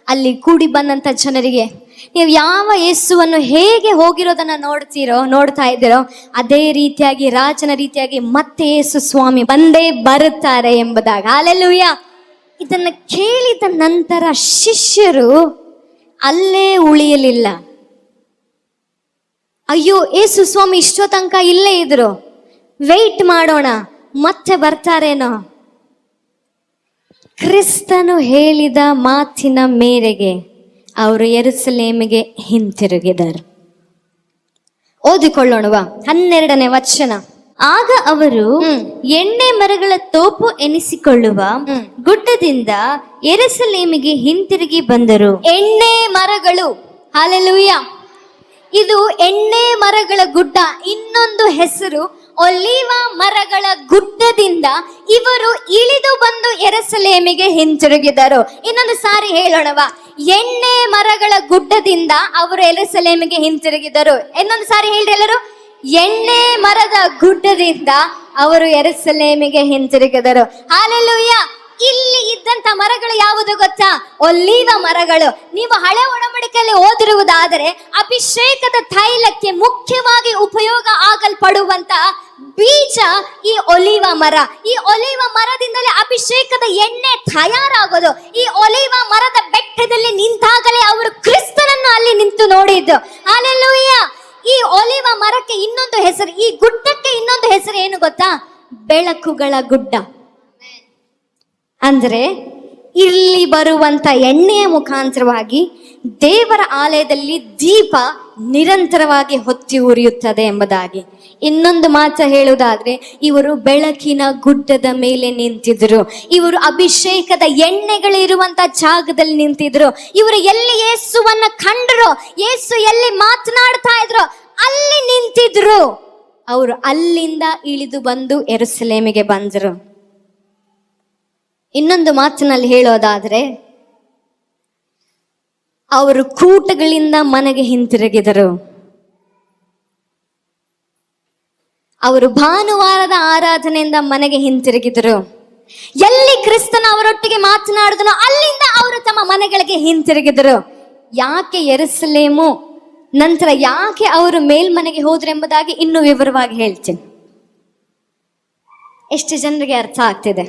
ಅಲ್ಲಿ ಕೂಡಿ ಬಂದಂತ ಜನರಿಗೆ, ನೀವು ಯಾವ ಯೇಸುವನ್ನು ಹೇಗೆ ಹೋಗಿರೋದನ್ನ ನೋಡ್ತಾ ಇದ್ದೀರೋ ಅದೇ ರೀತಿಯಾಗಿ ರಾಜನ ರೀತಿಯಾಗಿ ಮತ್ತೆ ಯೇಸು ಸ್ವಾಮಿ ಬಂದೇ ಬರುತ್ತಾರೆ ಎಂಬುದಾಗಿ. ಹಲ್ಲೆಲೂಯಾ. ಇದನ್ನ ಕೇಳಿದ ನಂತರ ಶಿಷ್ಯರು ಅಲ್ಲೇ ಉಳಿಯಲಿಲ್ಲ. ಅಯ್ಯೋ, ಯೇಸು ಸ್ವಾಮಿ ಇಷ್ಟೋ ತನಕ ಇಲ್ಲೇ ಇದ್ರು, ವೆಯ್ಟ್ ಮಾಡೋಣ, ಮತ್ತೆ ಬರ್ತಾರೇನೋ. ಕ್ರಿಸ್ತನು ಹೇಳಿದ ಮಾತಿನ ಮೇರೆಗೆ ಅವರು ಯೆರೂಸಲೇಮಿಗೆ ಹಿಂತಿರುಗಿದರು. ಓದಿಕೊಳ್ಳೋಣವಾ 12ನೇ ವಚನ. ಆಗ ಅವರು ಎಣ್ಣೆ ಮರಗಳ ತೋಪು ಎನಿಸಿಕೊಳ್ಳುವ ಗುಡ್ಡದಿಂದ ಯೆರೂಸಲೇಮಿಗೆ ಹಿಂತಿರುಗಿ ಬಂದರು. ಎಣ್ಣೆ ಮರಗಳು, ಹಲ್ಲೆಲೂಯಾ. ಇದು ಎಣ್ಣೆ ಮರಗಳ ಗುಡ್ಡ, ಇನ್ನೊಂದು ಹೆಸರು ಒಲಿವ ಮರಗಳ ಗುಡ್ಡದಿಂದ ಇವರು ಇಳಿದು ಬಂದು ಯೆರೂಸಲೇಮಿಗೆ ಹಿಂತಿರುಗಿದರು. ಇನ್ನೊಂದು ಸಾರಿ ಹೇಳೋಣವಾ, ಎಣ್ಣೆ ಮರಗಳ ಗುಡ್ಡದಿಂದ ಅವರು ಯೆರೂಸಲೇಮಿಗೆ ಹಿಂತಿರುಗಿದರು. ಇನ್ನೊಂದು ಸಾರಿ ಹೇಳ್ರಿ ಎಲ್ಲರೂ, ಎಣ್ಣೆ ಮರದ ಗುಡ್ಡದಿಂದ ಅವರು ಯೆರೂಸಲೇಮಿಗೆ ಹಿಂತಿರುಗಿದರು. ಹಲ್ಲೆಲೂಯಾ. ಇಲ್ಲಿ ಇದ್ದಂತ ಮರಗಳು ಯಾವುದು ಗೊತ್ತಾ? ಒಲಿವ ಮರಗಳು. ನೀವು ಹಳೆ ಒಡಂಬಡಿಕೆಯಲ್ಲಿ ಓದಿರುವುದಾದರೆ ಅಭಿಷೇಕದ ತೈಲಕ್ಕೆ ಮುಖ್ಯವಾಗಿ ಉಪಯೋಗ ಆಗಲ್ಪಡುವಂತ ಬೀಜ ಈ ಒಲಿವ ಮರ. ಈ ಒಲಿವ ಮರದಿಂದಲೇ ಅಭಿಷೇಕದ ಎಣ್ಣೆ ತಯಾರಾಗೋದು. ಈ ಒಲಿವ ಮರದ ಬೆಟ್ಟದಲ್ಲಿ ನಿಂತಾಗಲೇ ಅವರು ಕ್ರಿಸ್ತನನ್ನು ಅಲ್ಲಿ ನಿಂತು ನೋಡಿದ್ದು. ಹಲ್ಲೆಲೂಯಾ. ಈ ಒಲಿವ ಮರಕ್ಕೆ ಇನ್ನೊಂದು ಹೆಸರು, ಈ ಗುಡ್ಡಕ್ಕೆ ಇನ್ನೊಂದು ಹೆಸರು ಏನು ಗೊತ್ತಾ? ಬೆಳಕುಗಳ ಗುಡ್ಡ. ಅಂದ್ರೆ ಇಲ್ಲಿ ಬರುವಂತ ಎಣ್ಣೆಯ ಮುಖಾಂತರವಾಗಿ ದೇವರ ಆಲಯದಲ್ಲಿ ದೀಪ ನಿರಂತರವಾಗಿ ಹೊತ್ತಿ ಉರಿಯುತ್ತದೆ ಎಂಬುದಾಗಿ. ಇನ್ನೊಂದು ಮಾತು ಹೇಳುವುದಾದ್ರೆ, ಇವರು ಬೆಳಕಿನ ಗುಡ್ಡದ ಮೇಲೆ ನಿಂತಿದ್ರು, ಇವರು ಅಭಿಷೇಕದ ಎಣ್ಣೆಗಳಿರುವಂತ ಜಾಗದಲ್ಲಿ ನಿಂತಿದ್ರು. ಇವರು ಎಲ್ಲಿ ಯೇಸುವನ್ನ ಕಂಡರು, ಯೇಸು ಎಲ್ಲಿ ಮಾತನಾಡ್ತಾ ಇದ್ರು ಅಲ್ಲಿ ನಿಂತಿದ್ರು. ಅವರು ಅಲ್ಲಿಂದ ಇಳಿದು ಬಂದು ಯೆರೂಸಲೇಮಿಗೆ ಬಂದರು. ಇನ್ನೊಂದು ಮಾತಿನಲ್ಲಿ ಹೇಳೋದಾದ್ರೆ, ಅವರು ಕೂಟಗಳಿಂದ ಮನೆಗೆ ಹಿಂತಿರುಗಿದರು. ಅವರು ಭಾನುವಾರದ ಆರಾಧನೆಯಿಂದ ಮನೆಗೆ ಹಿಂತಿರುಗಿದರು. ಎಲ್ಲಿ ಕ್ರಿಸ್ತನ ಅವರೊಟ್ಟಿಗೆ ಮಾತನಾಡಿದನೋ ಅಲ್ಲಿಂದ ಅವರು ತಮ್ಮ ಮನೆಗಳಿಗೆ ಹಿಂತಿರುಗಿದರು. ಯಾಕೆ ಯೆರೂಸಲೇಮು, ನಂತರ ಯಾಕೆ ಅವರು ಮೇಲ್ಮನೆಗೆ ಹೋದ್ರು ಎಂಬುದಾಗಿ ಇನ್ನೂ ವಿವರವಾಗಿ ಹೇಳ್ತೀನಿ. ಎಷ್ಟು ಜನರಿಗೆ ಅರ್ಥ ಆಗ್ತಿದೆ?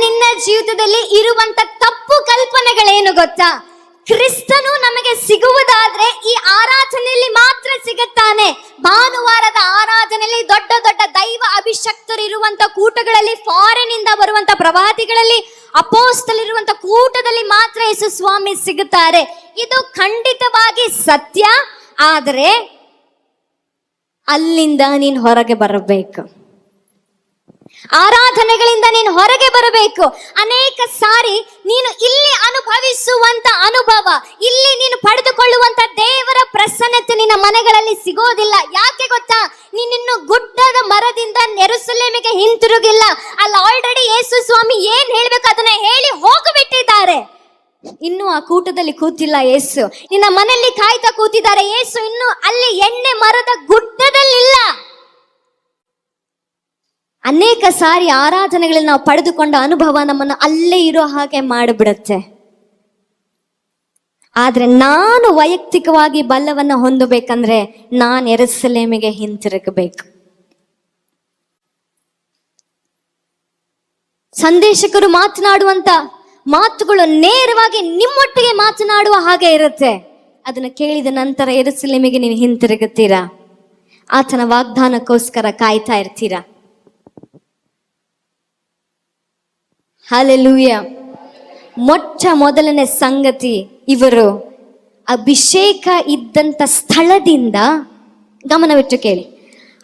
ನಿನ್ನ ಜೀವಿತದಲ್ಲಿ ಇರುವಂತ ತಪ್ಪು ಕಲ್ಪನೆಗಳೇನು ಗೊತ್ತಾ? ಕ್ರಿಸ್ತನು ನಮಗೆ ಸಿಗುವುದಾದ್ರೆ ಈ ಆರಾಧನೆಯಲ್ಲಿ ಮಾತ್ರ ಸಿಗುತ್ತಾನೆ. ಭಾನುವಾರದ ಆರಾಧನೆಯಲ್ಲಿ ದೊಡ್ಡ ದೊಡ್ಡ ದೈವ ಅಭಿಷಕ್ತರು ಇರುವಂತ ಕೂಟಗಳಲ್ಲಿ, ಫಾರಿನ್ ಇಂದ ಬರುವಂತ ಪ್ರವಾದಿಗಳಲ್ಲಿ, ಅಪೋಸ್ತಲರಿರುವಂತ ಕೂಟದಲ್ಲಿ ಮಾತ್ರ ಯೇಸು ಸ್ವಾಮಿ ಸಿಗುತ್ತಾರೆ. ಇದು ಖಂಡಿತವಾಗಿ ಸತ್ಯ. ಆದರೆ ಅಲ್ಲಿಂದ ನೀನು ಹೊರಗೆ ಬರಬೇಕು, ಆರಾಧನೆಗಳಿಂದ ನೀನು ಹೊರಗೆ ಬರಬೇಕು. ಅನೇಕ ಸಾರಿ ನೀನು ಇಲ್ಲಿ ಅನುಭವಿಸುವಂತ ಅನುಭವ, ಇಲ್ಲಿ ನೀನು ಪಡೆದುಕೊಳ್ಳುವಂತ ದೇವರ ಪ್ರಸನ್ನತೆ ನಿನ್ನ ಮನೆಗಳಲ್ಲಿ ಸಿಗೋದಿಲ್ಲ. ಯಾಕೆ ಗೊತ್ತಾ? ನೀನಿನ್ನು ಗುಡ್ಡದ ಮರದಿಂದ ಯೆರೂಸಲೇಮಿಗೆ ಹಿಂತಿರುಗಿಲ್ಲ. ಅಲ್ಲಿ ಆಲ್ರೆಡಿ ಯೇಸು ಸ್ವಾಮಿ ಏನ್ ಹೇಳ್ಬೇಕು ಅದನ್ನ ಹೇಳಿ ಹೋಗಿಬಿಟ್ಟಿದ್ದಾರೆ. ಇನ್ನು ಆ ಕೂಟದಲ್ಲಿ ಕೂತಿಲ್ಲ ಯೇಸು, ನಿನ್ನ ಮನೆಯಲ್ಲಿ ಕಾಯ್ತಾ ಕೂತಿದ್ದಾರೆ ಯೇಸು. ಇನ್ನು ಅಲ್ಲಿ ಎಣ್ಣೆ ಮರದ ಗುಡ್ಡದಲ್ಲಿಲ್ಲ. ಅನೇಕ ಸಾರಿ ಆರಾಧನೆಗಳಲ್ಲಿ ನಾವು ಪಡೆದುಕೊಂಡ ಅನುಭವ ನಮ್ಮನ್ನು ಅಲ್ಲೇ ಇರೋ ಹಾಗೆ ಮಾಡಿಬಿಡುತ್ತೆ. ಆದ್ರೆ ನಾನು ವೈಯಕ್ತಿಕವಾಗಿ ಬಲವನ್ನು ಹೊಂದಬೇಕಂದ್ರೆ ನಾನು ಯೆರೂಸಲೇಮಿಗೆ ಹಿಂತಿರುಗಬೇಕು. ಸಂದೇಶಕರು ಮಾತನಾಡುವಂತ ಮಾತುಗಳು ನೇರವಾಗಿ ನಿಮ್ಮೊಟ್ಟಿಗೆ ಮಾತನಾಡುವ ಹಾಗೆ ಇರುತ್ತೆ. ಅದನ್ನ ಕೇಳಿದ ನಂತರ ಯೆರೂಸಲೇಮಿಗೆ ನೀವು ಹಿಂತಿರುಗುತ್ತೀರಾ, ಆತನ ವಾಗ್ದಾನಕ್ಕೋಸ್ಕರ ಕಾಯ್ತಾ ಇರ್ತೀರಾ. ಹಲ್ಲೆಲೂಯಾ. ಮೊಟ್ಟ ಮೊದಲನೇ ಸಂಗತಿ, ಇವರು ಅಭಿಷೇಕ ಇದ್ದಂತ ಸ್ಥಳದಿಂದ, ಗಮನವಿಟ್ಟು ಕೇಳಿ,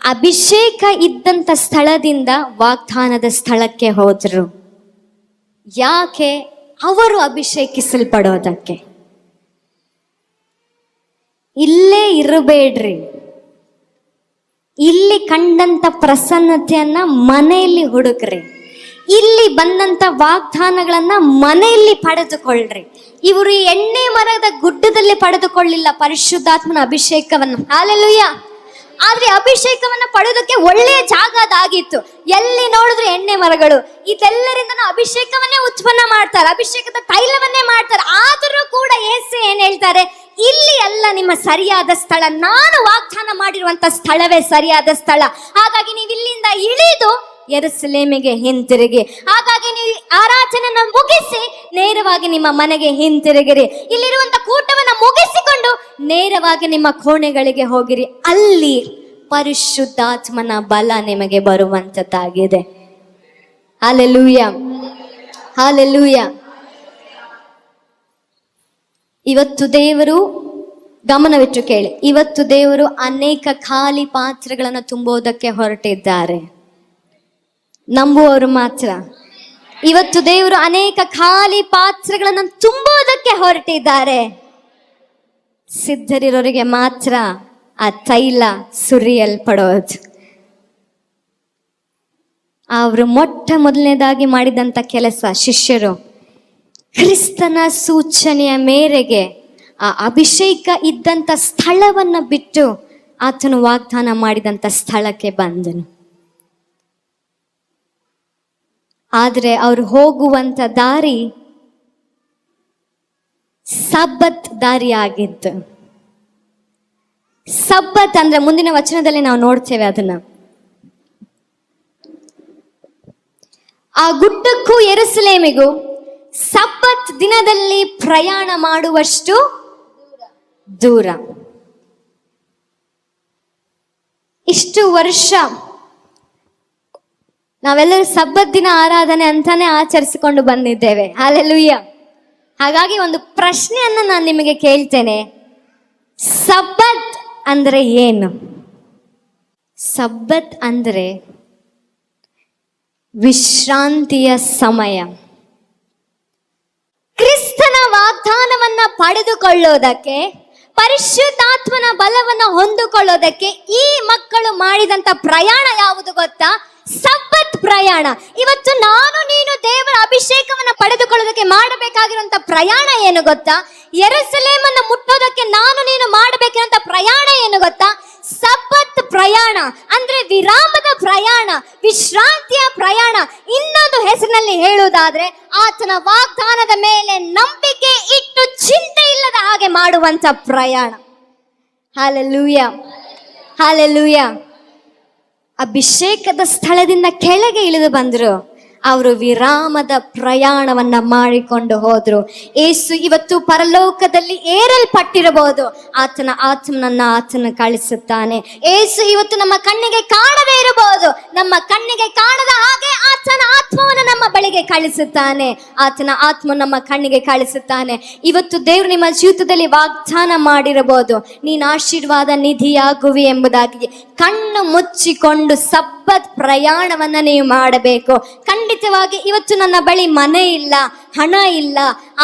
ಅಭಿಷೇಕ ಇದ್ದಂತ ಸ್ಥಳದಿಂದ ವಾಗ್ದಾನದ ಸ್ಥಳಕ್ಕೆ ಹೋದ್ರು. ಯಾಕೆ? ಅವರು ಅಭಿಷೇಕಿಸಲ್ಪಡೋದಕ್ಕೆ. ಇಲ್ಲೇ ಇರಬೇಡ್ರಿ, ಇಲ್ಲಿ ಕಂಡಂತ ಪ್ರಸನ್ನತೆಯನ್ನ ಮನೆಯಲ್ಲಿ ಹುಡುಕ್ರಿ, ಇಲ್ಲಿ ಬಂದಂತ ವಾಗ್ದಾನಗಳನ್ನ ಮನೆಯಲ್ಲಿ ಪಡೆದುಕೊಳ್ಳ್ರಿ. ಇವರು ಎಣ್ಣೆ ಮರದ ಗುಡ್ಡದಲ್ಲಿ ಪಡೆದುಕೊಳ್ಳಿಲ್ಲ ಪರಿಶುದ್ಧಾತ್ಮನ ಅಭಿಷೇಕವನ್ನು. ಹಲ್ಲೆಲೂಯಾ. ಆದ್ರೆ ಅಭಿಷೇಕವನ್ನ ಪಡೆಯೋದಕ್ಕೆ ಒಳ್ಳೆಯ ಜಾಗ ಅದಾಗಿತ್ತು. ಎಲ್ಲಿ ನೋಡಿದ್ರು ಎಣ್ಣೆ ಮರಗಳು, ಇದೆಲ್ಲರಿಂದನೂ ಅಭಿಷೇಕವನ್ನೇ ಉತ್ಪನ್ನ ಮಾಡ್ತಾರೆ, ಅಭಿಷೇಕದ ತೈಲವನ್ನೇ ಮಾಡ್ತಾರೆ. ಆದರೂ ಕೂಡ ಯೇಸು ಏನ್ ಹೇಳ್ತಾರೆ? ಇಲ್ಲಿ ಅಲ್ಲ ನಿಮ್ಮ ಸರಿಯಾದ ಸ್ಥಳ, ನಾನು ವಾಗ್ದಾನ ಮಾಡಿರುವಂತ ಸ್ಥಳವೇ ಸರಿಯಾದ ಸ್ಥಳ. ಹಾಗಾಗಿ ನೀವು ಇಲ್ಲಿಂದ ಇಳಿದು ಯೆರೂಸಲೇಮಿಗೆ ಹಿಂತಿರುಗಿ. ಹಾಗಾಗಿ ನೀವು ಆರಾಧನೆಯನ್ನು ಮುಗಿಸಿ ನೇರವಾಗಿ ನಿಮ್ಮ ಮನೆಗೆ ಹಿಂತಿರುಗಿರಿ. ಇಲ್ಲಿರುವಂತ ಕೂಟವನ್ನ ಮುಗಿಸಿಕೊಂಡು ನೇರವಾಗಿ ನಿಮ್ಮ ಕೋಣೆಗಳಿಗೆ ಹೋಗಿರಿ. ಅಲ್ಲಿ ಪರಿಶುದ್ಧಾತ್ಮನ ಬಲ ನಿಮಗೆ ಬರುವಂತದ್ದಾಗಿದೆ. Hallelujah, hallelujah. ಇವತ್ತು ದೇವರು, ಗಮನವಿಟ್ಟು ಕೇಳಿ, ಇವತ್ತು ದೇವರು ಅನೇಕ ಖಾಲಿ ಪಾತ್ರೆಗಳನ್ನು ತುಂಬೋದಕ್ಕೆ ಹೊರಟಿದ್ದಾರೆ. ನಂಬುವವರು ಮಾತ್ರ. ಇವತ್ತು ದೇವರು ಅನೇಕ ಖಾಲಿ ಪಾತ್ರೆಗಳನ್ನು ತುಂಬೋದಕ್ಕೆ ಹೊರಟಿದ್ದಾರೆ. ಸಿದ್ಧರಿರೋರಿಗೆ ಮಾತ್ರ ಆ ತೈಲ ಸುರಿಯಲ್ಪಡೋದು. ಅವರು ಮೊಟ್ಟ ಮೊದಲನೇದಾಗಿ ಮಾಡಿದಂಥ ಕೆಲಸ, ಶಿಷ್ಯರು ಕ್ರಿಸ್ತನ ಸೂಚನೆಯ ಮೇರೆಗೆ ಆ ಅಭಿಷೇಕ ಇದ್ದಂಥ ಸ್ಥಳವನ್ನು ಬಿಟ್ಟು ಆತನು ವಾಗ್ದಾನ ಮಾಡಿದಂಥ ಸ್ಥಳಕ್ಕೆ ಬಂದನು. ಆದರೆ ಅವರು ಹೋಗುವಂತ ದಾರಿ ಸಬ್ಬತ್ ದಾರಿ ಆಗಿತ್ತು. ಸಬ್ಬತ್ ಅಂದ್ರೆ ಮುಂದಿನ ವಚನದಲ್ಲಿ ನಾವು ನೋಡ್ತೇವೆ ಅದನ್ನ. ಆ ಗುಡ್ಡಕ್ಕೂ ಯೆರೂಸಲೇಮಿಗೂ ಸಬ್ಬತ್ ದಿನದಲ್ಲಿ ಪ್ರಯಾಣ ಮಾಡುವಷ್ಟು ದೂರ. ಇಷ್ಟು ವರ್ಷ ನಾವೆಲ್ಲರೂ ಸಬ್ಬತ್ ದಿನ ಆರಾಧನೆ ಅಂತಾನೆ ಆಚರಿಸಿಕೊಂಡು ಬಂದಿದ್ದೇವೆ. ಹಲ್ಲೆಲೂಯಾ. ಹಾಗಾಗಿ ಒಂದು ಪ್ರಶ್ನೆಯನ್ನ ನಾನು ನಿಮಗೆ ಕೇಳ್ತೇನೆ, ಸಬ್ಬತ್ ಅಂದ್ರೆ ಏನು? ಸಬ್ಬತ್ ಅಂದ್ರೆ ವಿಶ್ರಾಂತಿಯ ಸಮಯ. ಕ್ರಿಸ್ತನ ವಾಗ್ದಾನವನ್ನ ಪಡೆದುಕೊಳ್ಳೋದಕ್ಕೆ, ಪರಿಶುದ್ಧಾತ್ಮನ ಬಲವನ್ನ ಹೊಂದಿಕೊಳ್ಳೋದಕ್ಕೆ ಈ ಮಕ್ಕಳು ಮಾಡಿದಂತ ಪ್ರಯಾಣ ಯಾವುದು ಗೊತ್ತಾ? ಸಬ್ಬತ್ ಪ್ರಯಾಣ. ಇವತ್ತು ನಾನು ನೀನು ದೇವರ ಅಭಿಷೇಕವನ್ನ ಪಡೆದುಕೊಳ್ಳೋದಕ್ಕೆ ಮಾಡಬೇಕಾಗಿರುವಂತ ಪ್ರಯಾಣ ಏನು ಗೊತ್ತಾ? ಯೆರೂಸಲೇಮನ್ನು ಮುಟ್ಟೋದಕ್ಕೆ ನಾನು ನೀನು ಮಾಡಬೇಕಿರುವಂತ ಪ್ರಯಾಣ ಏನು ಗೊತ್ತಾ? ಸಬ್ಬತ್ ಪ್ರಯಾಣ ಅಂದ್ರೆ ವಿರಾಮದ ಪ್ರಯಾಣ, ವಿಶ್ರಾಂತಿಯ ಪ್ರಯಾಣ. ಇನ್ನೊಂದು ಹೆಸರಿನಲ್ಲಿ ಹೇಳುವುದಾದ್ರೆ ಆತನ ವಾಗ್ದಾನದ ಮೇಲೆ ನಂಬಿಕೆ ಇಟ್ಟು ಚಿಂತೆ ಇಲ್ಲದ ಹಾಗೆ ಮಾಡುವಂತ ಪ್ರಯಾಣ. Hallelujah, hallelujah. ಅಭಿಷೇಕದ ಸ್ಥಳದಿಂದ ಕೆಳಗೆ ಇಳಿದು ಬಂದ್ರು. ಅವರು ವಿರಾಮದ ಪ್ರಯಾಣವನ್ನ ಮಾಡಿಕೊಂಡು ಹೋದ್ರು. ಏಸು ಇವತ್ತು ಪರಲೋಕದಲ್ಲಿ ಏರಲ್ಪಟ್ಟಿರಬಹುದು, ಆತನ ಆತ್ಮನನ್ನ ಆತನ ಕಳಿಸುತ್ತಾನೆ. ಏಸು ಇವತ್ತು ನಮ್ಮ ಕಣ್ಣಿಗೆ ಕಾಣದೇ ಇರಬಹುದು, ನಮ್ಮ ಕಣ್ಣಿಗೆ ಕಾಣದ ಹಾಗೆ ಆತನ ಆತ್ಮವನ್ನು ನಮ್ಮ ಬಳಿಗೆ ಕಳಿಸುತ್ತಾನೆ. ಆತನ ಆತ್ಮ ನಮ್ಮ ಕಣ್ಣಿಗೆ ಕಳಿಸುತ್ತಾನೆ. ಇವತ್ತು ದೇವರು ನಿಮ್ಮ ಜೀವಿತದಲ್ಲಿ ವಾಗ್ದಾನ ಮಾಡಿರಬಹುದು, ನೀನು ಆಶೀರ್ವಾದ ನಿಧಿಯಾಗುವಿ ಎಂಬುದಾಗಿ. ಕಣ್ಣು ಮುಚ್ಚಿಕೊಂಡು ಸಬ್ಬತ್ ಪ್ರಯಾಣವನ್ನ ನೀವು ಮಾಡಬೇಕು. ಖಂಡಿತವಾಗಿ ಇವತ್ತು ನನ್ನ ಬಳಿ ಮನೆ ಇಲ್ಲ, ಹಣ ಇಲ್ಲ,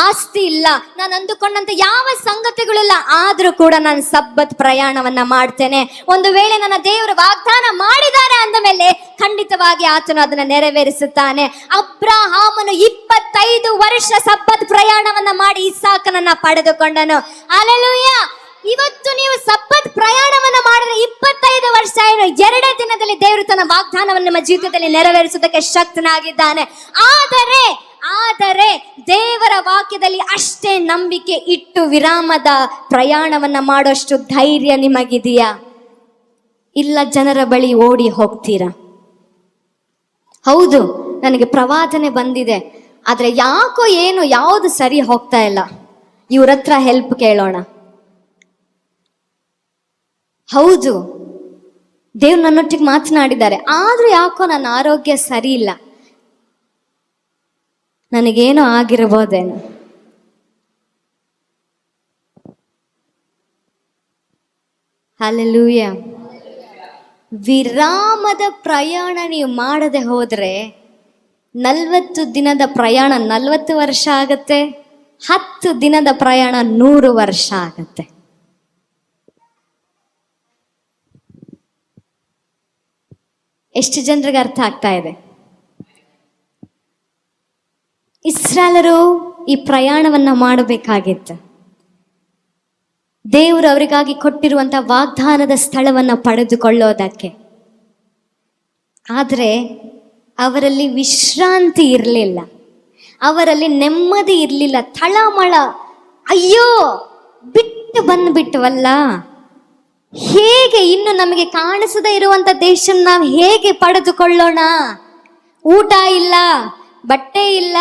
ಆಸ್ತಿ ಇಲ್ಲ, ನಾನು ಅಂದುಕೊಂಡಂತ ಯಾವ ಸಂಗತಿಗಳಿಲ್ಲ, ಆದ್ರೂ ಕೂಡ ನಾನು ಸಬ್ಬತ್ ಪ್ರಯಾಣವನ್ನ ಮಾಡ್ತೇನೆ. ಒಂದು ವೇಳೆ ನನ್ನ ದೇವರು ವಾಗ್ದಾನ ಮಾಡಿದ್ದಾರೆ ಅಂದ ಮೇಲೆ ಖಂಡಿತವಾಗಿ ಆತನು ಅದನ್ನ ನೆರವೇರಿಸುತ್ತಾನೆ. ಅಬ್ರಹಾಮನು 25 ವರ್ಷ ಸಬ್ಬತ್ ಪ್ರಯಾಣವನ್ನ ಮಾಡಿ ಇಸಾಕನನ್ನ ಪಡೆದುಕೊಂಡನು. ಹಲ್ಲೆಲೂಯಾ. ಇವತ್ತು ನೀವು ಸಬ್ಬತ್ ಪ್ರಯಾಣವನ್ನ ಮಾಡಿದ್ರೆ 25 ವರ್ಷ ಏನು, 2 ದಿನದಲ್ಲಿ ದೇವರು ತನ್ನ ವಾಗ್ದಾನವನ್ನು ನಮ್ಮ ಜೀವಿತದಲ್ಲಿ ನೆರವೇರಿಸುವುದಕ್ಕೆ ಶಕ್ತನಾಗಿದ್ದಾನೆ. ಆದರೆ ದೇವರ ವಾಕ್ಯದಲ್ಲಿ ಅಷ್ಟೇ ನಂಬಿಕೆ ಇಟ್ಟು ವಿರಾಮದ ಪ್ರಯಾಣವನ್ನ ಮಾಡೋಷ್ಟು ಧೈರ್ಯ ನಿಮಗಿದೆಯಾ? ಇಲ್ಲ ಜನರ ಬಳಿ ಓಡಿ ಹೋಗ್ತೀರಾ? ಹೌದು, ನನಗೆ ಪ್ರವಾದನೆ ಬಂದಿದೆ, ಆದ್ರೆ ಯಾಕೋ ಏನು ಯಾವುದು ಸರಿ ಹೋಗ್ತಾ ಇಲ್ಲ, ಇವ್ರ ಹತ್ರ ಹೆಲ್ಪ್ ಕೇಳೋಣ. ಹೌದು, ದೇವ್ರು ನನ್ನೊಟ್ಟಿಗೆ ಮಾತನಾಡಿದ್ದಾರೆ, ಆದ್ರೂ ಯಾಕೋ ನನ್ನ ಆರೋಗ್ಯ ಸರಿ ಇಲ್ಲ, ನನಗೇನೋ ಆಗಿರಬಹುದೇನೋ. ಹಲ್ಲೆಲೂಯಾ. ವಿರಾಮದ ಪ್ರಯಾಣ ನೀವು ಮಾಡದೆ ಹೋದ್ರೆ 40 ದಿನದ ಪ್ರಯಾಣ 40 ವರ್ಷ ಆಗತ್ತೆ, 10 ದಿನದ ಪ್ರಯಾಣ 100 ವರ್ಷ ಆಗತ್ತೆ. ಎಷ್ಟು ಜನರಿಗೆ ಅರ್ಥ ಆಗ್ತಾ ಇದೆ? ಇಸ್ರಾಯೇಲರು ಈ ಪ್ರಯಾಣವನ್ನ ಮಾಡಬೇಕಾಗಿತ್ತು. ದೇವರು ಅವರಿಗಾಗಿ ಕೊಟ್ಟಿರುವಂತಹ ವಾಗ್ದಾನದ ಸ್ಥಳವನ್ನ ಪಡೆದುಕೊಳ್ಳೋದಕ್ಕೆ. ಆದರೆ ಅವರಲ್ಲಿ ವಿಶ್ರಾಂತಿ ಇರಲಿಲ್ಲ, ಅವರಲ್ಲಿ ನೆಮ್ಮದಿ ಇರಲಿಲ್ಲ. ತಳಮಳ, ಅಯ್ಯೋ ಬಿಟ್ಟು ಬಂದ್ಬಿಟ್ಟವಲ್ಲ, ಹೇಗೆ ಇನ್ನು ನಮಗೆ ಕಾಣಿಸದೇ ಇರುವಂತ ದೇಶ ನಾವು ಹೇಗೆ ಪಡೆದುಕೊಳ್ಳೋಣ? ಊಟ ಇಲ್ಲ, ಬಟ್ಟೆ ಇಲ್ಲ,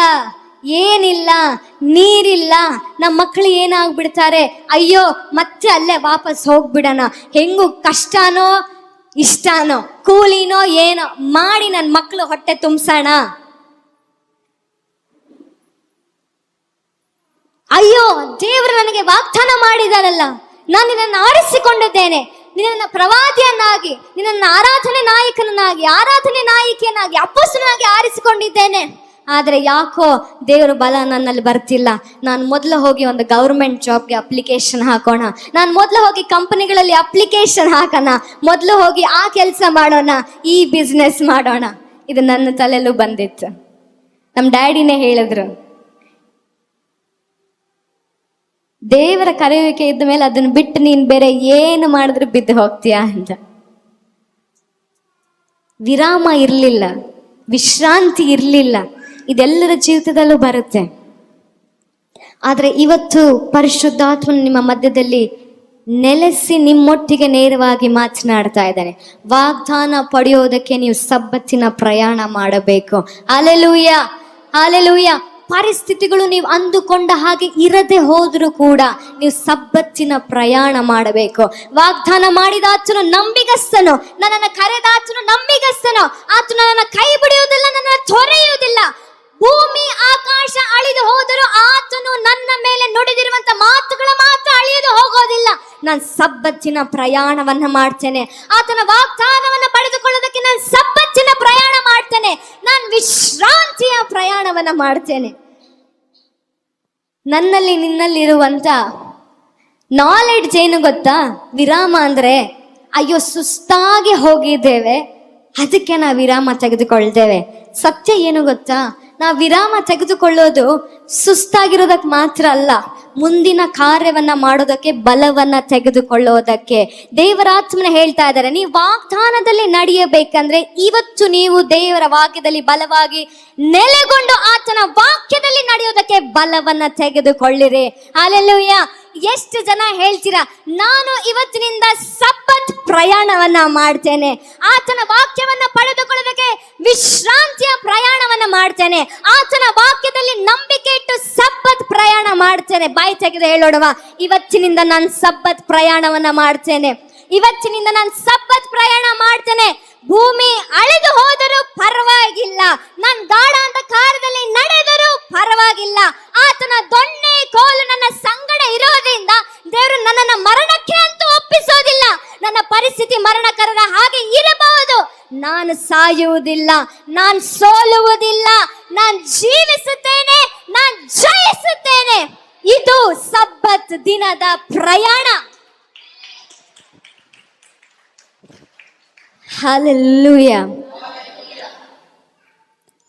ಏನಿಲ್ಲ, ನೀರಿಲ್ಲ, ನಮ್ಮ ಮಕ್ಕಳು ಏನಾಗ್ಬಿಡ್ತಾರೆ, ಅಯ್ಯೋ ಮತ್ತೆ ಅಲ್ಲೇ ವಾಪಸ್ ಹೋಗ್ಬಿಡೋಣ, ಹೆಂಗು ಕಷ್ಟನೋ ಇಷ್ಟನೋ ಕೂಲಿನೋ ಏನೋ ಮಾಡಿ ನನ್ನ ಮಕ್ಕಳು ಹೊಟ್ಟೆ ತುಂಬಿಸೋಣ. ಅಯ್ಯೋ ದೇವರು ನನಗೆ ವಾಗ್ದಾನ ಮಾಡಿದಾರಲ್ಲ, ನಾನು ನಿನ್ನನ್ನು ಆರಿಸಿಕೊಂಡಿದ್ದೇನೆ, ನಿನ್ನನ್ನು ಪ್ರವಾದಿಯನ್ನಾಗಿ, ನಿನ್ನನ್ನು ಆರಾಧನೆ ನಾಯಕಿಯನ್ನಾಗಿ, ಅಪ್ಪಸ್ತಲನಾಗಿ ಆರಿಸಿಕೊಂಡಿದ್ದೇನೆ. ಆದರೆ ಯಾಕೋ ದೇವರು ಬಲ ನನ್ನಲ್ಲಿ ಬರ್ತಿಲ್ಲ. ನಾನು ಮೊದಲು ಹೋಗಿ ಒಂದು ಗೌರ್ಮೆಂಟ್ ಜಾಬ್ಗೆ ಅಪ್ಲಿಕೇಶನ್ ಹಾಕೋಣ, ನಾನು ಮೊದಲು ಹೋಗಿ ಕಂಪನಿಗಳಲ್ಲಿ ಅಪ್ಲಿಕೇಶನ್ ಹಾಕೋಣ, ಮೊದಲು ಹೋಗಿ ಆ ಕೆಲಸ ಮಾಡೋಣ, ಈ ಬಿಸ್ನೆಸ್ ಮಾಡೋಣ. ಇದು ನನ್ನ ತಲೆಯಲ್ಲೂ ಬಂದಿತ್ತು. ನಮ್ಮ ಡ್ಯಾಡಿನೇ ಹೇಳಿದ್ರು, ದೇವರ ಕರೆಯುವಿಕೆ ಇದ್ದ ಮೇಲೆ ಅದನ್ನು ಬಿಟ್ಟು ನೀನು ಬೇರೆ ಏನು ಮಾಡಿದ್ರು ಬಿದ್ದು ಹೋಗ್ತೀಯಾ ಅಂತ. ವಿರಾಮ ಇರಲಿಲ್ಲ, ವಿಶ್ರಾಂತಿ ಇರಲಿಲ್ಲ. ಇದೆಲ್ಲರ ಜೀವಿತದಲ್ಲೂ ಬರುತ್ತೆ. ಆದರೆ ಇವತ್ತು ಪರಿಶುದ್ಧಾತ್ಮನು ನಿಮ್ಮ ಮಧ್ಯದಲ್ಲಿ ನೆಲೆಸಿ ನಿಮ್ಮೊಟ್ಟಿಗೆ ನೇರವಾಗಿ ಮಾತನಾಡ್ತಾ ಇದ್ದಾನೆ. ವಾಗ್ದಾನ ಪಡೆಯೋದಕ್ಕೆ ನೀವು ಸಬ್ಬತ್ತಿನ ಪ್ರಯಾಣ ಮಾಡಬೇಕು. Hallelujah, hallelujah. ಪರಿಸ್ಥಿತಿಗಳು ನೀವು ಅಂದುಕೊಂಡ ಹಾಗೆ ಇರದೆ ಹೋದರೂ ಕೂಡ ನೀವು ಸಬ್ಬತ್ತಿನ ಪ್ರಯಾಣ ಮಾಡಬೇಕು. ವಾಗ್ದಾನ ಮಾಡಿದ ಆತನು ನಂಬಿಗಸ್ತನು, ನನ್ನನ್ನು ಕರೆದ ಆತನು ನಂಬಿಗಸ್ತನು. ಆತನು ನನ್ನನ್ನು ಕೈ ಬಿಡುವುದಿಲ್ಲ, ನನ್ನನ್ನು ತೊರೆಯುವುದಿಲ್ಲ. ಭೂಮಿ ಆಕಾಶ ಅಳಿದು ಹೋದರೂ ಆತನು ನನ್ನ ಮೇಲೆ ನುಡಿದಿರುವಂತ ಮಾತುಗಳು ಮಾತ್ರ ಅಳಿಯದು ಹೋಗೋದಿಲ್ಲ. ನಾನು ಸಬ್ಬತ್ತಿನ ಪ್ರಯಾಣವನ್ನ ಮಾಡ್ತೇನೆ. ಆತನ ವಾಗ್ದಾನವನ್ನ ಪಡೆದುಕೊಳ್ಳೋದಕ್ಕೆ ನಾನು ಸಬ್ಬತ್ತಿನ ಪ್ರಯಾಣ ಮಾಡ್ತೇನೆ. ನಾನು ವಿಶ್ರಾಂತಿಯ ಪ್ರಯಾಣವನ್ನ ಮಾಡ್ತೇನೆ. ನನ್ನಲ್ಲಿ ನಿನ್ನಲ್ಲಿರುವಂತ ನಾಲೆಡ್ಜ್ ಏನು ಗೊತ್ತಾ? ವಿರಾಮ ಅಂದ್ರೆ ಅಯ್ಯೋ ಸುಸ್ತಾಗಿ ಹೋಗಿದ್ದೇವೆ, ಅದಕ್ಕೆ ನಾವು ವಿರಾಮ ತೆಗೆದುಕೊಳ್ತೇವೆ. ಸತ್ಯ ಏನು ಗೊತ್ತಾ? ನಾವು ವಿರಾಮ ತೆಗೆದುಕೊಳ್ಳೋದು ಸುಸ್ತಾಗಿರೋದಕ್ಕೆ ಮಾತ್ರ ಅಲ್ಲ, ಮುಂದಿನ ಕಾರ್ಯವನ್ನ ಮಾಡೋದಕ್ಕೆ, ಬಲವನ್ನ ತೆಗೆದುಕೊಳ್ಳೋದಕ್ಕೆ. ದೇವರಾತ್ಮನ ಹೇಳ್ತಾ ಇದ್ದಾರೆ, ನೀವು ವಾಗ್ದಾನದಲ್ಲಿ ನಡೆಯಬೇಕಂದ್ರೆ ಇವತ್ತು ನೀವು ದೇವರ ವಾಕ್ಯದಲ್ಲಿ ಬಲವಾಗಿ ನೆಲೆಗೊಂಡು ಆತನ ವಾಕ್ಯದಲ್ಲಿ ನಡೆಯೋದಕ್ಕೆ ಬಲವನ್ನ ತೆಗೆದುಕೊಳ್ಳಿರಿ. ಹಲ್ಲೆಲೂಯಾ. ಎಷ್ಟು ಜನ ಹೇಳ್ತೀರಾ, ನಾನು ಇವತ್ತಿನಿಂದ ಸಬ್ಬತ್ ಪ್ರಯಾಣವನ್ನ ಮಾಡ್ತೇನೆ, ಆತನ ವಾಕ್ಯವನ್ನ ಪಡೆದುಕೊಳ್ಳೋದಕ್ಕೆ ವಿಶ್ರಾಂತಿಯ ಪ್ರಯಾಣವನ್ನ ಮಾಡ್ತೇನೆ, ಆತನ ವಾಕ್ಯದಲ್ಲಿ ನಂಬಿಕೆ ಇಟ್ಟು ಸಬ್ಬತ್ ಪ್ರಯಾಣ ಮಾಡ್ತೇನೆ. ಬಾಯಿ ತೆಗೆದು ಹೇಳೋಣವ, ಇವತ್ತಿನಿಂದ ನಾನು ಸಬ್ಬತ್ ಪ್ರಯಾಣವನ್ನ ಮಾಡ್ತೇನೆ, ಇವತ್ತಿನಿಂದ ನಾನು ಸಬ್ಬತ್ ಪ್ರಯಾಣ ಮಾಡ್ತೇನೆ. ಭೂಮಿ ಅಳೆದು ಹೋದರೂ ಪರವಾಗಿಲ್ಲ, ನಾನು ಗಾಢ ಅಂಧಕಾರದಲ್ಲಿ ನಡೆದರೂ ಪರವಾಗಿಲ್ಲ, ಆತನ ದೊಣ್ಣೆ ಕೋಲು ನನ್ನ ಸಂಗಡ ಇರೋದ್ರಿಂದ ದೇವರು ನನ್ನನ್ನು ಮರಣಕ್ಕೆ ಅಂತೂ ಒಪ್ಪಿಸೋದಿಲ್ಲ. ನನ್ನ ಪರಿಸ್ಥಿತಿ ಮರಣಕರದ ಹಾಗೆ ಇರಬಹುದು, ನಾನು ಸಾಯುವುದಿಲ್ಲ, ನಾನು ಸೋಲುವುದಿಲ್ಲ, ನಾನು ಜೀವಿಸುತ್ತೇನೆ, ನಾನು ಜಯಿಸುತ್ತೇನೆ. ಇದು ಸಬ್ಬತ್ ದಿನದ ಪ್ರಯಾಣ. ಹಲ್ಲೆಲೂಯಾ.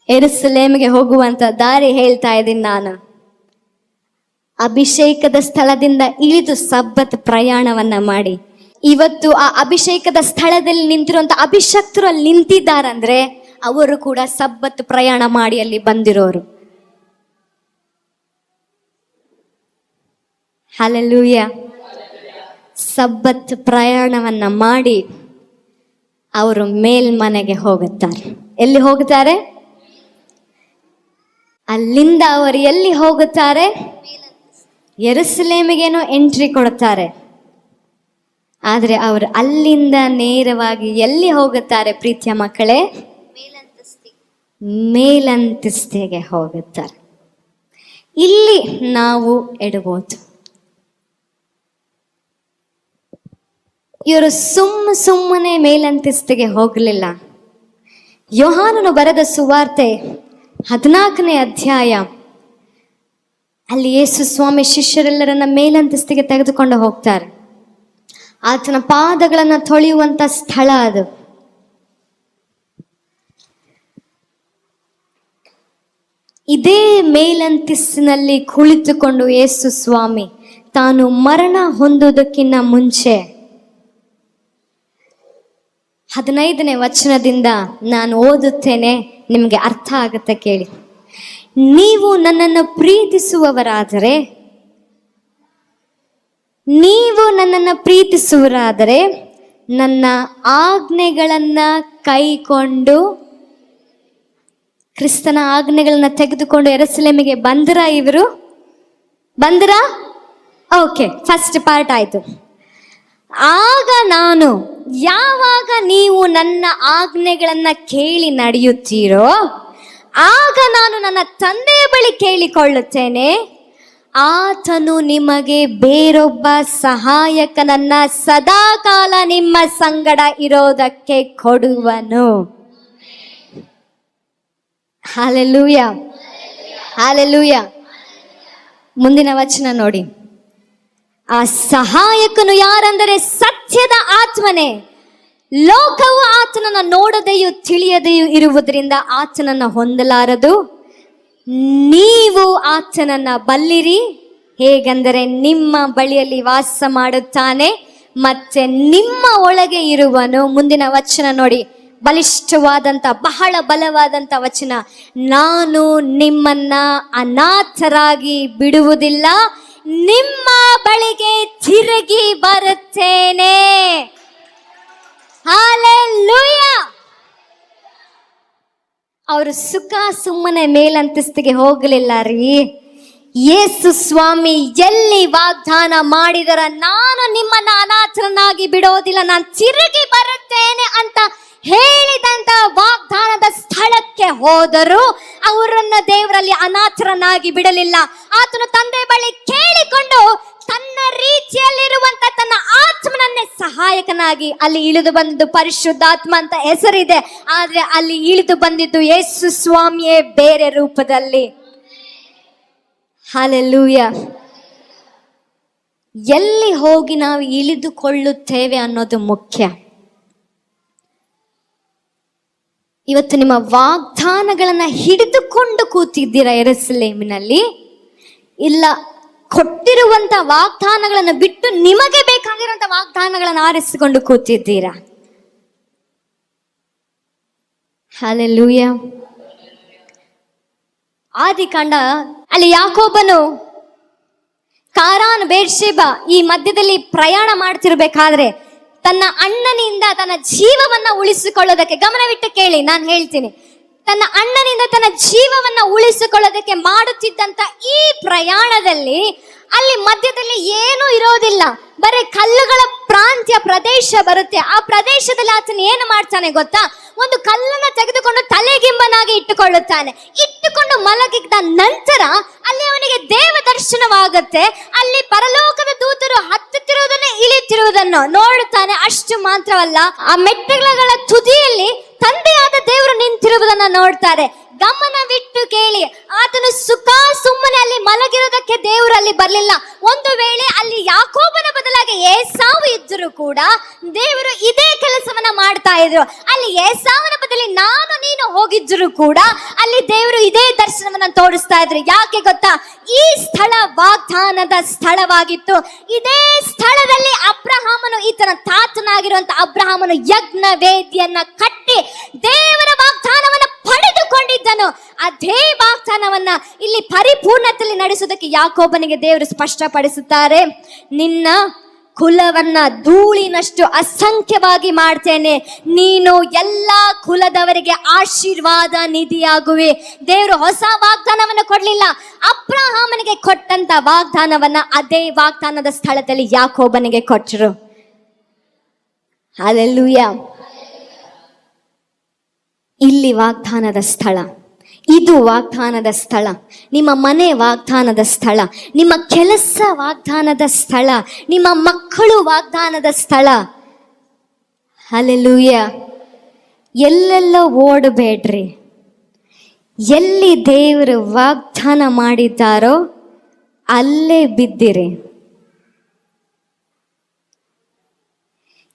ಯೆರೂಸಲೇಮಿಗೆ ಹೋಗುವಂತ ದಾರಿ ಹೇಳ್ತಾ ಇದ್ದೀನಿ ನಾನು. ಅಭಿಷೇಕದ ಸ್ಥಳದಿಂದ ಇಳಿದು ಸಬ್ಬತ್ ಪ್ರಯಾಣವನ್ನ ಮಾಡಿ, ಇವತ್ತು ಆ ಅಭಿಷೇಕದ ಸ್ಥಳದಲ್ಲಿ ನಿಂತಿರುವಂತ ಅಭಿಷಕ್ತರು ಅಲ್ಲಿ ನಿಂತಿದ್ದಾರಂದ್ರೆ ಅವರು ಕೂಡ ಸಬ್ಬತ್ ಪ್ರಯಾಣ ಮಾಡಿ ಅಲ್ಲಿ ಬಂದಿರೋರು. ಹಲ್ಲೆಲೂಯಾ. ಸಬ್ಬತ್ ಪ್ರಯಾಣವನ್ನ ಮಾಡಿ ಅವರು ಮೇಲ್ಮನೆಗೆ ಹೋಗುತ್ತಾರೆ. ಎಲ್ಲಿ ಹೋಗುತ್ತಾರೆ? ಅಲ್ಲಿಂದ ಅವರು ಎಲ್ಲಿ ಹೋಗುತ್ತಾರೆ? ಯೆರೂಸಲೇಮಿಗೇನೋ ಎಂಟ್ರಿ ಕೊಡುತ್ತಾರೆ. ಆದರೆ ಅವರು ಅಲ್ಲಿಂದ ನೇರವಾಗಿ ಎಲ್ಲಿ ಹೋಗುತ್ತಾರೆ ಪ್ರೀತಿಯ ಮಕ್ಕಳೇ? ಮೇಲಂತಸ್ತಿಗೆ ಹೋಗುತ್ತಾರೆ. ಇಲ್ಲಿ ನಾವು ಎಡಬಹುದು. ಇವರು ಸುಮ್ಮನೆ ಮೇಲಂತಸ್ತಿಗೆ ಹೋಗಲಿಲ್ಲ. ಯೋಹಾನನು ಬರೆದ ಸುವಾರ್ತೆ 14ನೇ ಅಧ್ಯಾಯ, ಅಲ್ಲಿ ಯೇಸು ಸ್ವಾಮಿ ಶಿಷ್ಯರೆಲ್ಲರನ್ನ ಮೇಲಂತಸ್ತಿಗೆ ತೆಗೆದುಕೊಂಡು ಹೋಗ್ತಾರೆ. ಆತನ ಪಾದಗಳನ್ನು ತೊಳೆಯುವಂತ ಸ್ಥಳ ಅದು. ಇದೇ ಮೇಲಂತಸ್ತಿನಲ್ಲಿ ಕುಳಿತುಕೊಂಡು ಯೇಸು ಸ್ವಾಮಿ ತಾನು ಮರಣ ಹೊಂದುವುದಕ್ಕಿಂತ ಮುಂಚೆ 15ನೇ ವಚನದಿಂದ ನಾನು ಓದುತ್ತೇನೆ, ನಿಮಗೆ ಅರ್ಥ ಆಗುತ್ತೆ ಕೇಳಿ. ನೀವು ನನ್ನನ್ನು ಪ್ರೀತಿಸುವವರಾದರೆ ನನ್ನ ಆಜ್ಞೆಗಳನ್ನ ಕೈಕೊಂಡು, ಕ್ರಿಸ್ತನ ಆಜ್ಞೆಗಳನ್ನ ತೆಗೆದುಕೊಂಡು ಯೆರೂಸಲೇಮಿಗೆ ಬಂದರಾ? ಇವರು ಬಂದರಾ? ಓಕೆ, ಫಸ್ಟ್ ಪಾರ್ಟ್ ಆಯ್ತು. ಆಗ ನಾನು, ಯಾವಾಗ ನೀವು ನನ್ನ ಆಜ್ಞೆಗಳನ್ನ ಕೇಳಿ ನಡೆಯುತ್ತೀರೋ ಆಗ ನಾನು ನನ್ನ ತಂದೆಯ ಬಳಿ ಕೇಳಿಕೊಳ್ಳುತ್ತೇನೆ, ಆತನು ನಿಮಗೆ ಬೇರೊಬ್ಬ ಸಹಾಯಕನನ್ನ ಸದಾಕಾಲ ನಿಮ್ಮ ಸಂಗಡ ಇರೋದಕ್ಕೆ ಕೊಡುವನು. Hallelujah, hallelujah. ಮುಂದಿನ ವಚನ ನೋಡಿ. ಆ ಸಹಾಯಕನು ಯಾರಂದರೆ ಸತ್ಯದ ಆತ್ಮನೇ. ಲೋಕವು ಆತನನ್ನ ನೋಡದೆಯೂ ತಿಳಿಯದೆಯೂ ಇರುವುದರಿಂದ ಆತನನ್ನ ಹೊಂದಲಾರದು. ನೀವು ಆತನನ್ನ ಬಲ್ಲಿರಿ, ಹೇಗೆಂದರೆ ನಿಮ್ಮ ಬಳಿಯಲ್ಲಿ ವಾಸ ಮಾಡುತ್ತಾನೆ ಮತ್ತೆ ನಿಮ್ಮ ಒಳಗೆ ಇರುವನು. ಮುಂದಿನ ವಚನ ನೋಡಿ, ಬಲಿಷ್ಠವಾದಂತ, ಬಹಳ ಬಲವಾದಂತ ವಚನ. ನಾನು ನಿಮ್ಮನ್ನ ಅನಾಥರಾಗಿ ಬಿಡುವುದಿಲ್ಲ, ನಿಮ್ಮ ಬಳಿಗೆ ತಿರುಗಿ ಬರುತ್ತೇನೆ. ಹಲ್ಲೆಲೂಯಾ. ಅವರು ಸುಮ್ಮನೆ ಮೇಲಂತಸ್ತಿಗೆ ಹೋಗಲಿಲ್ಲ ರೀ. ಯೇಸು ಸ್ವಾಮಿ ಎಲ್ಲಿ ವಾಗ್ದಾನ ಮಾಡಿದರ, ನಾನು ನಿಮ್ಮನ್ನ ಅನಾಥರನ್ನಾಗಿ ಬಿಡೋದಿಲ್ಲ, ನಾನು ತಿರುಗಿ ಬರುತ್ತೇನೆ ಅಂತ ಹೇಳಿದಂತ ವಾಗ್ದಾನದ ಸ್ಥಳಕ್ಕೆ ಹೋದರು. ಅವರನ್ನ ದೇವರಲ್ಲಿ ಅನಾಥರನ್ನಾಗಿ ಬಿಡಲಿಲ್ಲ. ಆತನು ತಂದೆ ಬಳಿ ಕೇಳಿಕೊಂಡು ತನ್ನ ರೀತಿಯಲ್ಲಿರುವಂತ ತನ್ನ ಆತ್ಮನನ್ನೇ ಸಹಾಯಕನಾಗಿ ಅಲ್ಲಿ ಇಳಿದು ಬಂದಿದ್ದು. ಪರಿಶುದ್ಧಾತ್ಮ ಅಂತ ಹೆಸರಿದೆ, ಆದ್ರೆ ಅಲ್ಲಿ ಇಳಿದು ಬಂದಿದ್ದು ಯೇಸು ಸ್ವಾಮಿಯೇ ಬೇರೆ ರೂಪದಲ್ಲಿ. ಹಲ್ಲೆಲೂಯಾ. ಎಲ್ಲಿ ಹೋಗಿ ನಾವು ಇಳಿದುಕೊಳ್ಳುತ್ತೇವೆ ಅನ್ನೋದು ಮುಖ್ಯ. ಇವತ್ತು ನಿಮ್ಮ ವಾಗ್ದಾನಗಳನ್ನ ಹಿಡಿದುಕೊಂಡು ಕೂತಿದ್ದೀರಾ ಯೆರೂಸಲೇಮಿನಲ್ಲಿ? ಇಲ್ಲ, ಕೊಟ್ಟಿರುವಂತ ವಾಗ್ದಾನಗಳನ್ನು ಬಿಟ್ಟು ನಿಮಗೆ ಬೇಕಾಗಿರುವಂತ ವಾಗ್ದಾನಗಳನ್ನು ಆರಿಸಿಕೊಂಡು ಕೂತಿದ್ದೀರಾ? ಹಲ್ಲೆಲೂಯಾ. ಆದಿಕಾಂಡ ಅಲ್ಲಿ ಯಾಕೋಬನು ಸಾರಾನ್ ಬೇರ್ಷೆಬ ಈ ಮಧ್ಯದಲ್ಲಿ ಪ್ರಯಾಣ ಮಾಡ್ತಿರ್ಬೇಕಾದ್ರೆ ತನ್ನ ಅಣ್ಣನಿಂದ ತನ್ನ ಜೀವವನ್ನ ಉಳಿಸಿಕೊಳ್ಳೋದಕ್ಕೆ, ಗಮನವಿಟ್ಟು ಕೇಳಿ ನಾನು ಹೇಳ್ತೀನಿ, ತನ್ನ ಅಣ್ಣನಿಂದ ತನ್ನ ಜೀವವನ್ನ ಉಳಿಸಿಕೊಳ್ಳೋದಕ್ಕೆ ಮಾಡುತ್ತಿದ್ದಂತ ಈ ಪ್ರಯಾಣದಲ್ಲಿ ಅಲ್ಲಿ ಮಧ್ಯದಲ್ಲಿ ಏನೂ ಇರೋದಿಲ್ಲ, ಬರೀ ಕಲ್ಲುಗಳ ಪ್ರಾಂತ್ಯ ಪ್ರದೇಶ ಬರುತ್ತೆ. ಆ ಪ್ರದೇಶದಲ್ಲಿ ಆತನ ಏನು ಮಾಡ್ತಾನೆ ಗೊತ್ತಾ? ಒಂದು ಕಲ್ಲನ್ನ ತೆಗೆದುಕೊಂಡು ತಲೆಗಿಂಬನಾಗಿ ಇಟ್ಟುಕೊಂಡು ಮಲಗಿದ ನಂತರ ಅಲ್ಲಿ ಅವನಿಗೆ ದೇವ ದರ್ಶನವಾಗುತ್ತೆ. ಅಲ್ಲಿ ಪರಲೋಕದ ದೂತರು ಹತ್ತುತ್ತಿರುವುದನ್ನು ಇಳಿಯುತ್ತಿರುವುದನ್ನು ನೋಡುತ್ತಾನೆ. ಅಷ್ಟು ಮಾತ್ರವಲ್ಲ, ಆ ಮೆಟ್ಟಲುಗಳ ತುದಿಯಲ್ಲಿ ತಂದೆಯಾದ ದೇವರು ನಿಂತಿರುವುದನ್ನು ನೋಡ್ತಾರೆ. ಗಮನವಿಟ್ಟು ಕೇಳಿ, ಆತನು ಸುಮ್ಮನೆ ಅಲ್ಲಿ ಮಲಗಿರೋದಕ್ಕೆ ದೇವರು ಅಲ್ಲಿ ಬರಲಿಲ್ಲ. ಒಂದು ವೇಳೆ ಅಲ್ಲಿ ಯಾಕೋಬನ ಬದಲಾಗಿ ಏಸಾವು ಇದ್ದರೂ ಕೂಡ ದೇವರು ಇದೇ ಕೆಲಸವನ್ನ ಮಾಡ್ತಾ ಇದ್ರು. ಅಲ್ಲಿ ಏಸಾವನ ಬದಲಿ ನಾನು ನೀನು ಹೋಗಿದ್ರು ಕೂಡ ಅಲ್ಲಿ ದೇವರು ಇದೇ ದರ್ಶನವನ್ನ ತೋರಿಸ್ತಾ ಇದ್ರು. ಯಾಕೆ ಗೊತ್ತಾ? ಈ ಸ್ಥಳ ವಾಗ್ದಾನದ ಸ್ಥಳವಾಗಿತ್ತು. ಇದೇ ಸ್ಥಳದಲ್ಲಿ ಅಬ್ರಹಾಮನು, ಈತನ ತಾತನಾಗಿರುವಂತ ಅಬ್ರಹಾಮನು ಯಜ್ಞ ವೇದಿಯನ್ನ ಕಟ್ಟಿ ದೇವರ ವಾಗ್ದಾನವನ್ನ ಪಡೆದುಕೊಂಡಿದ್ದನು. ಅದೇ ವಾಗ್ದಾನವನ್ನ ಇಲ್ಲಿ ಪರಿಪೂರ್ಣತೆಯಲ್ಲಿ ನಡೆಸುವುದಕ್ಕೆ ಯಾಕೋಬನಿಗೆ ದೇವರು ಸ್ಪಷ್ಟಪಡಿಸುತ್ತಾರೆ. ನಿನ್ನ ಕುಲವನ್ನ ಧೂಳಿನಷ್ಟು ಅಸಂಖ್ಯವಾಗಿ ಮಾಡ್ತೇನೆ, ನೀನು ಎಲ್ಲಾ ಕುಲದವರಿಗೆ ಆಶೀರ್ವಾದ ನಿಧಿಯಾಗುವೆ. ದೇವರು ಹೊಸ ವಾಗ್ದಾನವನ್ನು ಕೊಡ್ಲಿಲ್ಲ, ಅಬ್ರಹಾಮನಿಗೆ ಕೊಟ್ಟಂತ ವಾಗ್ದಾನವನ್ನ ಅದೇ ವಾಗ್ದಾನದ ಸ್ಥಳದಲ್ಲಿ ಯಾಕೋಬನಿಗೆ ಕೊಟ್ಟರು. ಹಲ್ಲೆಲೂಯಾ. ಇಲ್ಲಿ ವಾಗ್ದಾನದ ಸ್ಥಳ, ಇದು ವಾಗ್ದಾನದ ಸ್ಥಳ. ನಿಮ್ಮ ಮನೆ ವಾಗ್ದಾನದ ಸ್ಥಳ, ನಿಮ್ಮ ಕೆಲಸ ವಾಗ್ದಾನದ ಸ್ಥಳ, ನಿಮ್ಮ ಮಕ್ಕಳು ವಾಗ್ದಾನದ ಸ್ಥಳ. ಹಲ್ಲೆಲೂಯಾ. ಎಲ್ಲೆಲ್ಲೋ ಓಡಬೇಡ್ರಿ. ಎಲ್ಲಿ ದೇವರು ವಾಗ್ದಾನ ಮಾಡಿದ್ದಾರೋ ಅಲ್ಲೇ ಬಿದ್ದಿರಿ.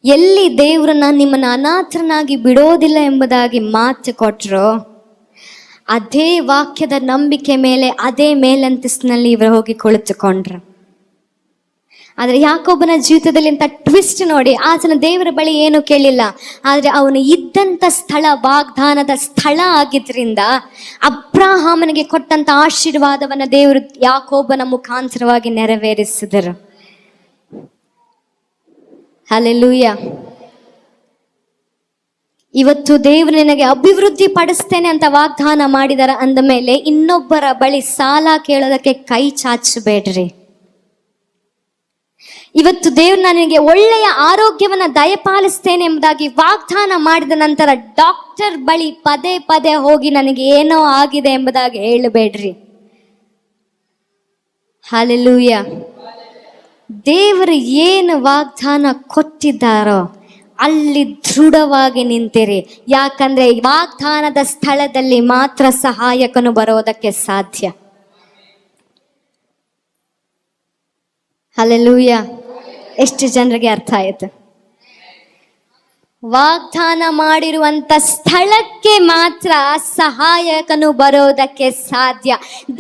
ಎಲ್ಲಿ ದೇವರನ್ನ ನಿಮ್ಮನ್ನ ಅನಾಥರನ್ನಾಗಿ ಬಿಡೋದಿಲ್ಲ ಎಂಬುದಾಗಿ ಮಾತು ಕೊಟ್ಟರೋ ಅದೇ ವಾಕ್ಯದ ನಂಬಿಕೆ ಮೇಲೆ ಅದೇ ಮೇಲಂತಸ್ತಿನಲ್ಲಿ ಇವರು ಹೋಗಿ ಕುಳಿತುಕೊಂಡ್ರು. ಆದರೆ ಯಾಕೋಬನ ಜೀವಿತದಲ್ಲಿ ಅಂತ ಟ್ವಿಸ್ಟ್ ನೋಡಿ, ಆತನ ದೇವರ ಬಳಿ ಏನು ಕೇಳಿಲ್ಲ, ಆದರೆ ಅವನು ಇದ್ದಂಥ ಸ್ಥಳ ವಾಗ್ದಾನದ ಸ್ಥಳ ಆಗಿದ್ರಿಂದ ಅಬ್ರಹಾಮನಿಗೆ ಕೊಟ್ಟಂತ ಆಶೀರ್ವಾದವನ್ನ ದೇವರು ಯಾಕೋಬನ ಮುಖಾಂತರವಾಗಿ ನೆರವೇರಿಸಿದರು. ಹಲ್ಲೆಲೂಯಾ. ಇವತ್ತು ದೇವರು ನಿನಗೆ ಅಭಿವೃದ್ಧಿ ಪಡಿಸ್ತೇನೆ ಅಂತ ವಾಗ್ದಾನ ಮಾಡಿದಾರ ಅಂದ ಮೇಲೆ ಇನ್ನೊಬ್ಬರ ಬಳಿ ಸಾಲ ಕೇಳೋದಕ್ಕೆ ಕೈ ಚಾಚಬೇಡ್ರಿ. ಇವತ್ತು ದೇವ್ರು ನನಗೆ ಒಳ್ಳೆಯ ಆರೋಗ್ಯವನ್ನ ದಯಪಾಲಿಸ್ತೇನೆ ಎಂಬುದಾಗಿ ವಾಗ್ದಾನ ಮಾಡಿದ ನಂತರ ಡಾಕ್ಟರ್ ಬಳಿ ಪದೇ ಪದೇ ಹೋಗಿ ನನಗೆ ಏನೋ ಆಗಿದೆ ಎಂಬುದಾಗಿ ಹೇಳಬೇಡ್ರಿ. ಹಲ್ಲೆಲೂಯಾ. ದೇವರು ಏನು ವಾಗ್ದಾನ ಕೊಟ್ಟಿದ್ದಾರೋ ಅಲ್ಲಿ ದೃಢವಾಗಿ ನಿಂತಿರಿ. ಯಾಕಂದ್ರೆ ವಾಗ್ದಾನದ ಸ್ಥಳದಲ್ಲಿ ಮಾತ್ರ ಸಹಾಯಕನು ಬರೋದಕ್ಕೆ ಸಾಧ್ಯ. ಹಲ್ಲೆಲೂಯಾ. ಎಷ್ಟು ಜನರಿಗೆ ಅರ್ಥ ಆಯ್ತು? ವಾಗ್ದಾನ ಮಾಡಿರುವಂತ ಸ್ಥಳಕ್ಕೆ ಮಾತ್ರ ಸಹಾಯಕನು ಬರೋದಕ್ಕೆ ಸಾಧ್ಯ.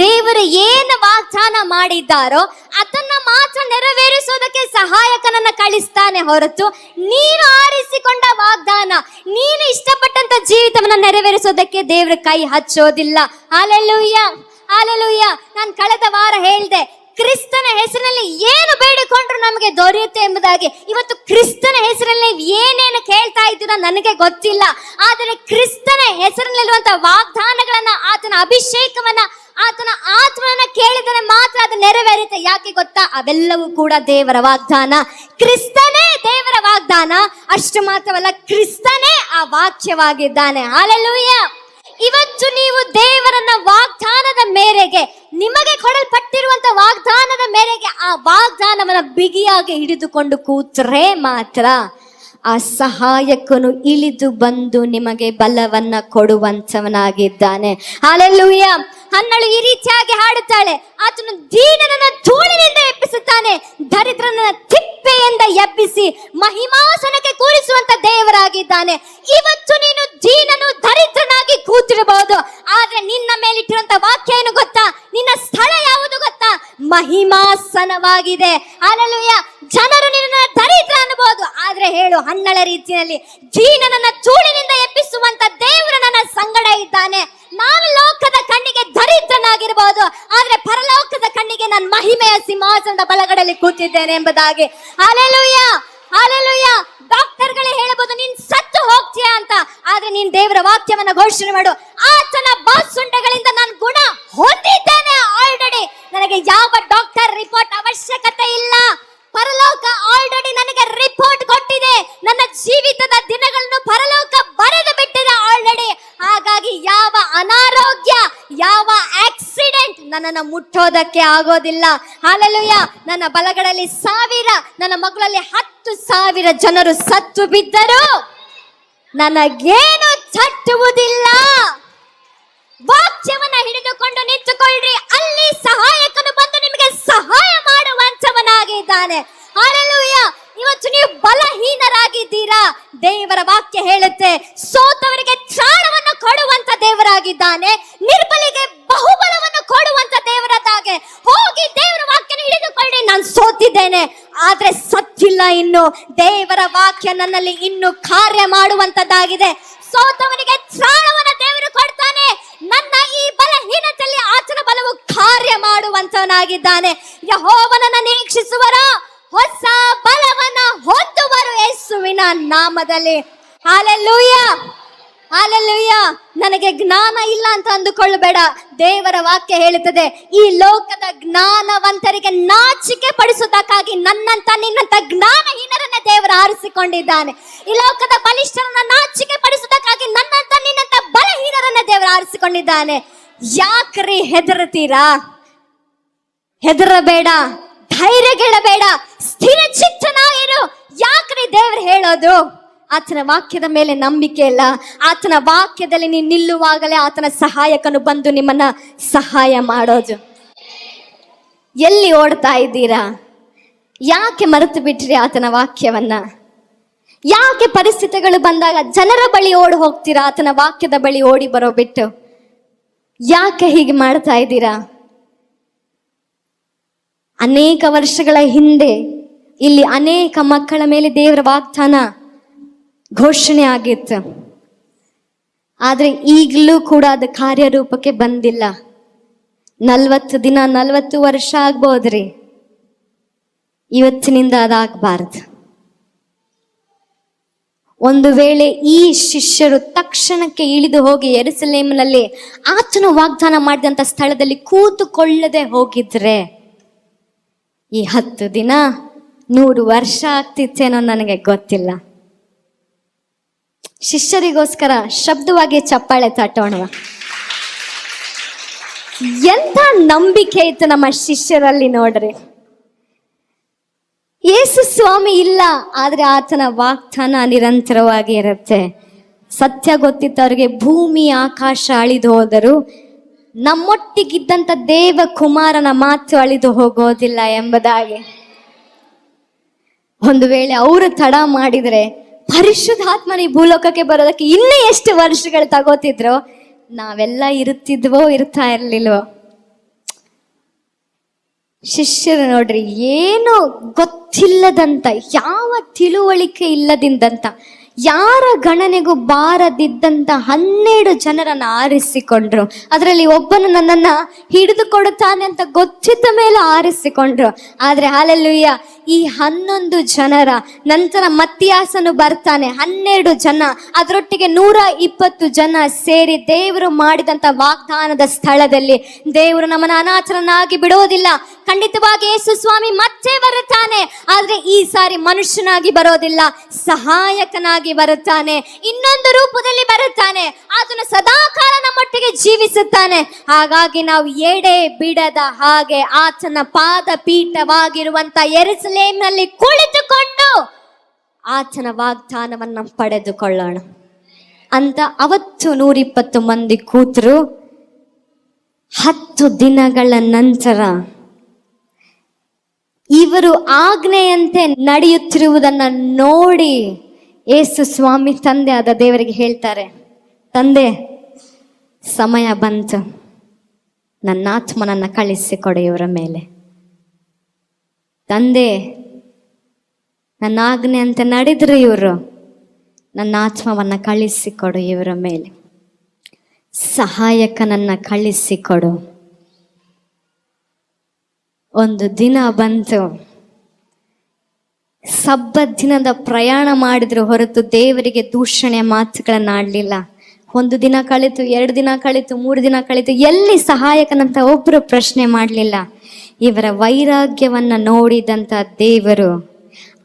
ದೇವರು ಏನು ವಾಗ್ದಾನ ಮಾಡಿದ್ದಾರೋ ಅದನ್ನ ಮಾತ್ರ ನೆರವೇರಿಸೋದಕ್ಕೆ ಸಹಾಯಕನನ್ನ ಕಳಿಸ್ತಾನೆ ಹೊರತು ನೀನು ಆರಿಸಿಕೊಂಡ ವಾಗ್ದಾನ, ನೀನು ಇಷ್ಟಪಟ್ಟಂತ ಜೀವಿತವನ್ನ ನೆರವೇರಿಸೋದಕ್ಕೆ ದೇವರ ಕೈ ಹಚ್ಚೋದಿಲ್ಲ. Hallelujah, hallelujah. ನಾನು ಕಳೆದ ವಾರ ಹೇಳಿದೆ, ಕ್ರಿಸ್ತನ ಹೆಸರಿನಲ್ಲಿ ಏನು ಬೇಡಿಕೊಂಡ್ರು ನಮಗೆ ದೊರೆಯುತ್ತೆ ಎಂಬುದಾಗಿ. ಇವತ್ತು ಕ್ರಿಸ್ತನ ಹೆಸರಲ್ಲಿ ಏನೇನು ಕೇಳ್ತಾ ಇದ್ದೀರೋ ನನಗೆ ಗೊತ್ತಿಲ್ಲ, ಆದರೆ ಕ್ರಿಸ್ತನ ಹೆಸರಿನಲ್ಲಿರುವಂತಹ ವಾಗ್ದಾನಗಳನ್ನ, ಆತನ ಅಭಿಷೇಕವನ್ನ, ಆತನ ಆತ್ಮನ ಕೇಳಿದರೆ ಮಾತ್ರ ಅದು ನೆರವೇರುತ್ತೆ. ಯಾಕೆ ಗೊತ್ತಾ? ಅವೆಲ್ಲವೂ ಕೂಡ ದೇವರ ವಾಗ್ದಾನ. ಕ್ರಿಸ್ತನೇ ದೇವರ ವಾಗ್ದಾನ. ಅಷ್ಟು ಮಾತ್ರವಲ್ಲ, ಕ್ರಿಸ್ತನೇ ಆ ವಾಕ್ಯವಾಗಿದ್ದಾನೆ. ಹಲ್ಲೆಲೂಯಾ. ಇವತ್ತು ನೀವು ದೇವರನ್ನ ವಾಗ್ದಾನದ ಮೇರೆಗೆ, ನಿಮಗೆ ಕೊಡಲ್ಪಟ್ಟಿರುವಂತ ವಾಗ್ದಾನದ ಮೇರೆಗೆ ಆ ವಾಗ್ದಾನವನ್ನ ಬಿಗಿಯಾಗಿ ಹಿಡಿದುಕೊಂಡು ಕೂತ್ರೆ ಮಾತ್ರ ಆ ಸಹಾಯಕನು ಇಳಿದು ಬಂದು ನಿಮಗೆ ಬಲವನ್ನ ಕೊಡುವಂತವನಾಗಿದ್ದಾನೆ. ಹಲ್ಲೆಲೂಯಾ. ಹನ್ನಳು ಈ ರೀತಿಯಾಗಿ ಹಾಡುತ್ತಾಳೆ, ಆತನು ದೀನನನ್ನ ಧೂಳಿನಿಂದ ಎಬ್ಬಿಸುತ್ತಾನೆ, ದರಿದ್ರನನ್ನ ತಿಪ್ಪೆಯಿಂದ ಎಬ್ಬಿಸಿ ಮಹಿಮಾಸನಕ್ಕೆ ಕೂರಿಸುವಂತ ದೇವರಾಗಿದ್ದಾನೆ. ಇವತ್ತು ನೀನು ದೀನನು ದರಿದ್ರನಾಗಿ ಕೂತಿರಬಹುದು, ಆದ್ರೆ ನಿನ್ನ ಮೇಲಿಟ್ಟಿರುವಂತ ವಾಕ್ಯ ಏನು ಗೊತ್ತಾ? ನಿನ್ನ ಸ್ಥಳ ಯಾವುದು ಗೊತ್ತಾ? ಮಹಿಮಾಸನವಾಗಿದೆ. ಹಲ್ಲೆಲೂಯಾ. ಜನರು ನಿನ್ನ ದರಿದ್ರ ಅನ್ನಬಹುದು, ಆದ್ರೆ ಹೇಳು, ಹನ್ನಳ ರೀತಿಯಲ್ಲಿ ದೀನನನ್ನ ಧೂಳಿನಿಂದ ಎಬ್ಬಿಸುವಂತ ದೇವರು ನನ್ನ ಸಂಗಡ ಇದ್ದಾನೆ. ನಾನು ಲೋಕದ ಕಣ್ಣಿಗೆ ದರಿದ್ರನಾಗಿರಬಹುದು, ಆದ್ರೆ ಪರಲೋಕದ ಕಣ್ಣಿಗೆ ನಾನು ಮಹಿಮೆಯ ಸಿಂಹಾಸನದ ಬಲಗಡೆಯಲ್ಲಿ ಕೂತಿದ್ದೇನೆ ಎಂಬುದಾಗಿ. Hallelujah, hallelujah. ಡಾಕ್ಟರ್ಗಳೇ ಹೇಳಬಹುದು ನೀನ್ ಸತ್ತು ಹೋಗ್ತೀಯಾ ಅಂತ, ಆದ್ರೆ ನೀನ್ ದೇವರ ವಾಕ್ಯವನ್ನ ಘೋಷಣೆ ಮಾಡು. ಆತನ ಬಾಸುಂಡೆಗಳಿಂದ ನಾನು ಗುಣ ಹೊಂದಿದ್ದೇನೆ ಆಲ್ರೆಡಿ. ನನಗೆ ಯಾವ ಡಾಕ್ಟರ್ ರಿಪೋರ್ಟ್ ಅವಶ್ಯಕತೆ ಇಲ್ಲ. ಪರಲೋಕ ಆಲ್ರೆಡಿ ನನಗೆ ರಿಪೋರ್ಟ್ ಕೊಟ್ಟಿದೆ. ನನ್ನ ಜೀವಿತದ ದಿನಗಳನ್ನು ಪರಲೋಕ ಬರೆದು ಬಿಟ್ಟಿದೆ ಆಲ್ರೆಡಿ. ಹಾಗಾಗಿ ಯಾವ ಅನಾರೋಗ್ಯ, ಯಾವ ಆಕ್ಸಿಡೆಂಟ್ ನನ್ನನ್ನು ಮುಟ್ಟೋದಕ್ಕೆ ಆಗೋದಿಲ್ಲ. ಹಲ್ಲೆಲೂಯಾ. ನನ್ನ ಬಲಗಳಲ್ಲಿ 1000, ನನ್ನ ಮಗಳಲ್ಲಿ 10,000 ಜನರು ಸತ್ತು ಬಿದ್ದರು ನನಗೇನು ತಟ್ಟುವುದಿಲ್ಲ. ವಾಕ್ಯವನ್ನ ಹಿಡಿದುಕೊಂಡು ನಿಂತುಕೊಳ್ಳ್ರಿ, ಅಲ್ಲಿ ಸಹಾಯಕನು ಬಂದು ನಿಮಗೆ ಸಹಾಯ ಮಾಡುವಂತವನಾಗಿದ್ದಾನೆ. ಹಲ್ಲೆಲೂಯಾ. ಇವತ್ತು ನೀವು ಬಲಹೀನರಾಗಿದ್ದೀರಾ, ದೇವರ ವಾಕ್ಯ ಹೇಳುತ್ತೆ ಸೋತವರಿಗೆ ತ್ರಾಣವನ್ನು ಕೊಡುವಂತ ದೇವರಾಗಿದ್ದಾನೆ, ನಿರ್ಬಲಿಗೆ ಬಹುಬಲವನ್ನು ಕೊಡುವಂತ ದೇವರದಾಗೆ. ಹೋಗಿ ದೇವರ ವಾಕ್ಯನ ಹಿಡಿದುಕೊಳ್ಳಿ. ನಾನು ಸೋತಿದ್ದೇನೆ ಆದ್ರೆ ಸತ್ತಿಲ್ಲ ಇನ್ನು. ದೇವರ ವಾಕ್ಯ ನನ್ನಲ್ಲಿ ಇನ್ನು ಕಾರ್ಯ ಮಾಡುವಂತದ್ದಾಗಿದೆ. ಸೋತವನಿಗೆ ತ್ರಾಣವನ್ನು ದೇವರು ಕೊಡ್ತಾನೆ. ನನ್ನ ಈ ಬಲಹೀನತೆಯಲ್ಲಿ ಆತನ ಬಲವು ಕಾರ್ಯ ಮಾಡುವಂತವನಾಗಿದ್ದಾನೆ. ಯೆಹೋವನನ್ನು ನಿರೀಕ್ಷಿಸುವರ ಹೊಸ ಬಲವನ್ನ ಹೊಂದುವರು ಯೇಸುವಿನ ನಾಮದಲ್ಲಿ. Hallelujah, hallelujah. ನನಗೆ ಜ್ಞಾನ ಇಲ್ಲ ಅಂತ ಅಂದುಕೊಳ್ಳಬೇಡ. ದೇವರ ವಾಕ್ಯ ಹೇಳುತ್ತದೆ ಈ ಲೋಕದ ಜ್ಞಾನವಂತರಿಗೆ ನಾಚಿಕೆ ಪಡಿಸುವುದಕ್ಕಾಗಿ ನನ್ನಂತ ನಿನ್ನಂತ ಜ್ಞಾನಹೀನರನ್ನ ದೇವರು ಆರಿಸಿಕೊಂಡಿದ್ದಾನೆ. ಈ ಲೋಕದ ಬಲಿಷ್ಠರನ್ನ ನಾಚಿಕೆ ಪಡಿಸುವುದಕ್ಕಾಗಿ ನನ್ನಂತ ನಿನ್ನಂತ ಬಲಹೀನರನ್ನ ದೇವರು ಆರಿಸಿಕೊಂಡಿದ್ದಾನೆ. ಯಾಕ್ರಿ ಹೆದರ್ತೀರಾ? ಹೆದರಬೇಡ, ಧೈರ್ಯಗೆಡಬೇಡ, ಸ್ಥಿರ ಚಿತ್ತನಾಗಿರು. ಯಾಕ್ರಿ ದೇವರು ಹೇಳೋದು? ಆತನ ವಾಕ್ಯದ ಮೇಲೆ ನಂಬಿಕೆ ಇಲ್ಲ. ಆತನ ವಾಕ್ಯದಲ್ಲಿ ನೀವು ನಿಲ್ಲುವಾಗಲೇ ಆತನ ಸಹಾಯಕನು ಬಂದು ನಿಮ್ಮನ್ನ ಸಹಾಯ ಮಾಡೋದು. ಎಲ್ಲಿ ಓಡ್ತಾ ಇದ್ದೀರಾ? ಯಾಕೆ ಮರೆತು ಬಿಟ್ರಿ ಆತನ ವಾಕ್ಯವನ್ನ? ಯಾಕೆ ಪರಿಸ್ಥಿತಿಗಳು ಬಂದಾಗ ಜನರ ಬಳಿ ಓಡಿ ಹೋಗ್ತೀರಾ, ಆತನ ವಾಕ್ಯದ ಬಳಿ ಓಡಿ ಬರೋ ಬಿಟ್ಟು? ಯಾಕೆ ಹೀಗೆ ಮಾಡ್ತಾ ಇದ್ದೀರಾ? ಅನೇಕ ವರ್ಷಗಳ ಹಿಂದೆ ಇಲ್ಲಿ ಅನೇಕ ಮಕ್ಕಳ ಮೇಲೆ ದೇವರ ವಾಗ್ದಾನ ಘೋಷಣೆ ಆಗಿತ್ತು, ಆದ್ರೆ ಈಗಲೂ ಕೂಡ ಅದು ಕಾರ್ಯರೂಪಕ್ಕೆ ಬಂದಿಲ್ಲ. 40 ದಿನ 40 ವರ್ಷ ಆಗ್ಬೋದ್ರಿ. ಇವತ್ತಿನಿಂದ ಅದಾಗಬಾರದು. ಒಂದು ವೇಳೆ ಈ ಶಿಷ್ಯರು ತಕ್ಷಣಕ್ಕೆ ಇಳಿದು ಹೋಗಿ ಯೆರೂಸಲೇಮಿನಲ್ಲಿ ಆತನ ವಾಗ್ದಾನ ಮಾಡಿದಂತ ಸ್ಥಳದಲ್ಲಿ ಕೂತುಕೊಳ್ಳದೆ ಹೋಗಿದ್ರೆ ಈ 10 ದಿನ 100 ವರ್ಷ ಆಗ್ತಿತ್ತೇನೋ ನನಗೆ ಗೊತ್ತಿಲ್ಲ. ಶಿಷ್ಯರಿಗೋಸ್ಕರ ಶಬ್ದವಾಗಿ ಚಪ್ಪಾಳೆ ತಟ್ಟೋಣ. ಎಂತ ನಂಬಿಕೆ ಇತ್ತು ನಮ್ಮ ಶಿಷ್ಯರಲ್ಲಿ ನೋಡ್ರಿ. ಯೇಸು ಸ್ವಾಮಿ ಇಲ್ಲ, ಆದ್ರೆ ಆತನ ವಾಗ್ದಾನ ನಿರಂತರವಾಗಿ ಇರುತ್ತೆ. ಸತ್ಯ ಗೊತ್ತಿತ್ತು ಅವ್ರಿಗೆ. ಭೂಮಿ ಆಕಾಶ ಅಳಿದು ಹೋದರು, ನಮ್ಮೊಟ್ಟಿಗಿದ್ದಂಥ ದೇವ ಕುಮಾರನ ಮಾತು ಅಳಿದು ಹೋಗೋದಿಲ್ಲ ಎಂಬುದಾಗಿ. ಒಂದು ವೇಳೆ ಅವರು ತಡ ಮಾಡಿದ್ರೆ ಪರಿಶುದ್ಧಾತ್ಮನ ಈ ಭೂಲೋಕಕ್ಕೆ ಬರೋದಕ್ಕೆ ಇನ್ನೂ ಎಷ್ಟು ವರ್ಷಗಳು ತಗೋತಿದ್ರು, ನಾವೆಲ್ಲ ಇರುತ್ತಿದ್ವೋ ಇರ್ತಾ ಇರ್ಲಿಲ್ವೋ? ಶಿಷ್ಯರು ನೋಡ್ರಿ, ಏನು ಗೊತ್ತಿಲ್ಲದಂತ, ಯಾವ ತಿಳುವಳಿಕೆ ಇಲ್ಲದಿಂದಂತ, ಯಾರ ಗಣನೆಗೂ ಬಾರದಿದ್ದಂತ 12 ಜನರನ್ನ ಆರಿಸಿಕೊಂಡ್ರು. ಅದರಲ್ಲಿ ಒಬ್ಬನು ನನ್ನನ್ನ ಹಿಡಿದು ಕೊಡುತ್ತಾನೆ ಅಂತ ಗೊತ್ತಿದ್ದ ಮೇಲೆ ಆರಿಸಿಕೊಂಡ್ರು. ಆದ್ರೆ ಹಲ್ಲೆಲೂಯಾ, ಈ 11 ಜನರ ನಂತರ ಮತ್ತಿಯಾಸನು ಬರ್ತಾನೆ, 12 ಜನ, ಅದರೊಟ್ಟಿಗೆ 120 ಜನ ಸೇರಿ ದೇವರು ಮಾಡಿದಂತ ವಾಗ್ದಾನದ ಸ್ಥಳದಲ್ಲಿ ದೇವರು ನಮ್ಮನ್ನ ಅನಾಥರನ್ನಾಗಿ ಬಿಡೋದಿಲ್ಲ. ಖಂಡಿತವಾಗಿ ಯೇಸು ಸ್ವಾಮಿ ಮತ್ತೆ ಬರುತ್ತಾನೆ, ಆದ್ರೆ ಈ ಸಾರಿ ಮನುಷ್ಯನಾಗಿ ಬರೋದಿಲ್ಲ, ಸಹಾಯಕನಾಗಿ ಬರುತ್ತಾನೆ, ಇನ್ನೊಂದು ರೂಪದಲ್ಲಿ ಬರುತ್ತಾನೆ. ಆತನು ಸದಾಕಾಲ ನಮ್ಮೊಟ್ಟಿಗೆ ಜೀವಿಸುತ್ತಾನೆ. ಹಾಗಾಗಿ ನಾವು ಎಡೆ ಬಿಡದ ಹಾಗೆ ಆತನ ಪಾದ ಪೀಠವಾಗಿರುವಂತ ಯೆರೂಸಲೇಮಿನಲ್ಲಿ ಕುಳಿತುಕೊಂಡು ಆತನ ವಾಗ್ದಾನವನ್ನು ಪಡೆದುಕೊಳ್ಳೋಣ ಅಂತ ಅವತ್ತು 120 ಮಂದಿ ಕೂತರು. 10 ದಿನಗಳ ನಂತರ ಇವರು ಆಜ್ಞೆಯಂತೆ ನಡೆಯುತ್ತಿರುವುದನ್ನ ನೋಡಿ ಯೇಸು ಸ್ವಾಮಿ ತಂದೆ ಆದ ದೇವರಿಗೆ ಹೇಳ್ತಾರೆ, ತಂದೆ, ಸಮಯ ಬಂತು, ನನ್ನ ಆತ್ಮನನ್ನ ಕಳಿಸಿಕೊಡು ಇವರ ಮೇಲೆ. ತಂದೆ, ನನ್ನ ಆಜ್ಞೆ ಅಂತ ನಡೆದ್ರು ಇವರು, ನನ್ನ ಆತ್ಮವನ್ನ ಕಳಿಸಿಕೊಡು ಇವರ ಮೇಲೆ. ಸಹಾಯಕನನ್ನ ಕಳಿಸಿಕೊಡು. ಒಂದು ದಿನ ಬಂತು, ಸಬ್ಬತ್ ದಿನದ ಪ್ರಯಾಣ ಮಾಡಿದ್ರು ಹೊರತು ದೇವರಿಗೆ ದೂಷಣೆ ಮಾತುಗಳನ್ನಾಡಲಿಲ್ಲ. ಒಂದು ದಿನ ಕಳಿತು, 2 ದಿನ ಕಳಿತು, 3 ದಿನ ಕಳಿತು, ಎಲ್ಲಿ ಸಹಾಯಕನಂತ ಒಬ್ರು ಪ್ರಶ್ನೆ ಮಾಡಲಿಲ್ಲ. ಇವರ ವೈರಾಗ್ಯವನ್ನ ನೋಡಿದಂತ ದೇವರು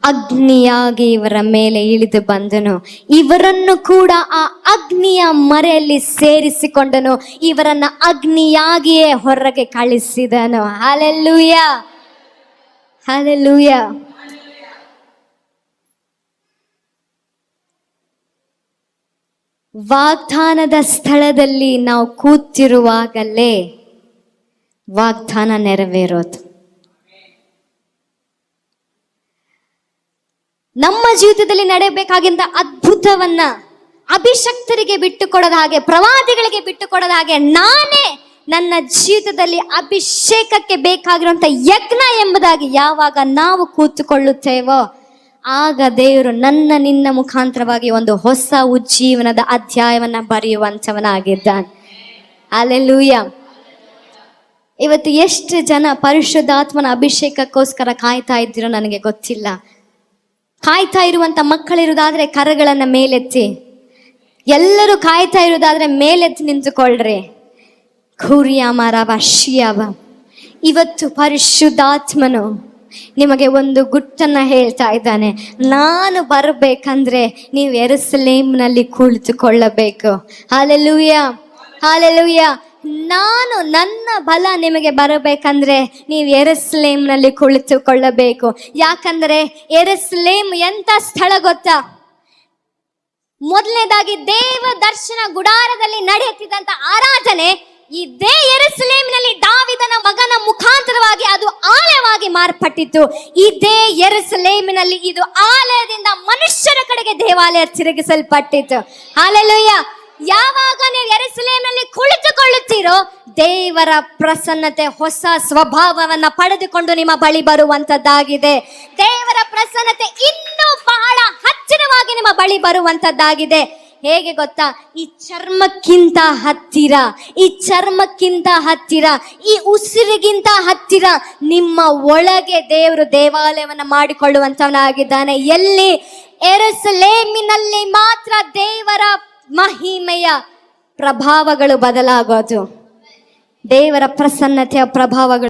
ಅಗ್ನಿಯಾಗಿ ಇವರ ಮೇಲೆ ಇಳಿದು ಬಂದನು. ಇವರನ್ನು ಕೂಡ ಆ ಅಗ್ನಿಯ ಮರೆಯಲ್ಲಿ ಸೇರಿಸಿಕೊಂಡನು. ಇವರನ್ನ ಅಗ್ನಿಯಾಗಿಯೇ ಹೊರಗೆ ಕಳಿಸಿದನು. Hallelujah, hallelujah. ವಾಗ್ದಾನದ ಸ್ಥಳದಲ್ಲಿ ನಾವು ಕೂತಿರುವಾಗಲೇ ವಾಗ್ದಾನ ನೆರವೇರೋದು. ನಮ್ಮ ಜೀವಿತದಲ್ಲಿ ನಡೆಯಬೇಕಾಗಿದ್ದ ಅದ್ಭುತವನ್ನ ಅಭಿಷಕ್ತರಿಗೆ ಬಿಟ್ಟು ಕೊಡದ ಹಾಗೆ, ಪ್ರವಾದಿಗಳಿಗೆ ಬಿಟ್ಟು ಕೊಡದ ಹಾಗೆ, ನಾನೇ ನನ್ನ ಜೀವಿತದಲ್ಲಿ ಅಭಿಷೇಕಕ್ಕೆ ಬೇಕಾಗಿರುವಂತ ಯಜ್ಞ ಎಂಬುದಾಗಿ ಯಾವಾಗ ನಾವು ಕೂತುಕೊಳ್ಳುತ್ತೇವೋ ಆಗ ದೇವರು ನಿನ್ನ ಮುಖಾಂತರವಾಗಿ ಒಂದು ಹೊಸ ಉಜ್ಜೀವನದ ಅಧ್ಯಾಯವನ್ನ ಬರೆಯುವಂಥವನಾಗಿದ್ದಾನೆ. ಹಲ್ಲೆಲೂಯ. ಇವತ್ತು ಎಷ್ಟು ಜನ ಪರಿಶುದ್ಧಾತ್ಮನ ಅಭಿಷೇಕಕ್ಕೋಸ್ಕರ ಕಾಯ್ತಾ ಇದ್ದೀರೋ ನನಗೆ ಗೊತ್ತಿಲ್ಲ. ಕಾಯ್ತಾ ಇರುವಂತ ಮಕ್ಕಳಿರುವುದಾದ್ರೆ ಕರಗಳನ್ನ ಮೇಲೆತ್ತಿ. ಎಲ್ಲರೂ ಕಾಯ್ತಾ ಇರುವುದಾದ್ರೆ ಮೇಲೆತ್ತಿ ನಿಂತುಕೊಳ್ಳ್ರಿ. ಖೂರಿಯಾಮರವ ಶಿಯಾವ. ಇವತ್ತು ಪರಿಶುದ್ಧಾತ್ಮನು ನಿಮಗೆ ಒಂದು ಗುಟ್ಟನ್ನ ಹೇಳ್ತಾ ಇದ್ದಾನೆ. ನಾನು ಬರಬೇಕಂದ್ರೆ ನೀವು ಯೆರೂಸಲೇಮಿನಲ್ಲಿ ಕುಳಿತುಕೊಳ್ಳಬೇಕು. Hallelujah, hallelujah. ನನ್ನ ಬಲ ನಿಮಗೆ ಬರಬೇಕಂದ್ರೆ ನೀವು ಯೆರೂಸಲೇಮಿನಲ್ಲಿ ಕುಳಿತುಕೊಳ್ಳಬೇಕು. ಯಾಕಂದ್ರೆ ಯೆರೂಸಲೇಮ್ ಎಂತ ಸ್ಥಳ ಗೊತ್ತಾ? ಮೊದಲನೇದಾಗಿ ದೇವ ದರ್ಶನ ಗುಡಾರದಲ್ಲಿ ನಡೆಯುತ್ತಿದ್ದಂತ ಆರಾಧನೆ ಇದೇ ಯೆರೂಸಲೇಮಿನಲ್ಲಿ ದಾವೀದನ ಮಗನ ಮುಖಾಂತರವಾಗಿ ಅದು ಆಲಯವಾಗಿ ಮಾರ್ಪಟ್ಟಿತ್ತು. ಇದೇ ಯೆರೂಸಲೇಮಿನಲ್ಲಿ ಇದು ಆಲಯದಿಂದ ಮನುಷ್ಯರ ಕಡೆಗೆ ದೇವಾಲಯ ತಿರುಗಿಸಲ್ಪಟ್ಟಿತ್ತು. ಹಲ್ಲೆಲೂಯ. ಯಾವಾಗ ನೀವು ಯೆರೂಸಲೇಮಿನಲ್ಲಿ ಕುಳಿತುಕೊಳ್ಳುತ್ತೀರೋ ದೇವರ ಪ್ರಸನ್ನತೆ ಹೊಸ ಸ್ವಭಾವವನ್ನ ಪಡೆದುಕೊಂಡು ನಿಮ್ಮ ಬಳಿ ಬರುವಂತದ್ದಾಗಿದೆ. ದೇವರ ಪ್ರಸನ್ನತೆ ಇನ್ನೂ ಬಹಳ ಹತ್ತಿರವಾಗಿ ನಿಮ್ಮ ಬಳಿ ಬರುವಂತದ್ದಾಗಿದೆ. ಹೇಗೆ ಗೊತ್ತಾ? ಈ ಚರ್ಮಕ್ಕಿಂತ ಹತ್ತಿರ, ಈ ಚರ್ಮಕ್ಕಿಂತ ಹತ್ತಿರ, ಈ ಉಸಿರಿಗಿಂತ ಹತ್ತಿರ ನಿಮ್ಮ ಒಳಗೆ ದೇವರು ದೇವಾಲಯವನ್ನ ಮಾಡಿಕೊಳ್ಳುವಂತವನಾಗಿದ್ದಾನೆ. ಎಲ್ಲಿ? ಯೆರೂಸಲೇಮಿನಲ್ಲಿ ಮಾತ್ರ ದೇವರ ಮಹಿಮೆಯ ಪ್ರಭಾವಗಳು ಬದಲಾಗೋದು. ದೇವರ ಪ್ರಸನ್ನತೆಯ ಪ್ರಭಾವಗಳು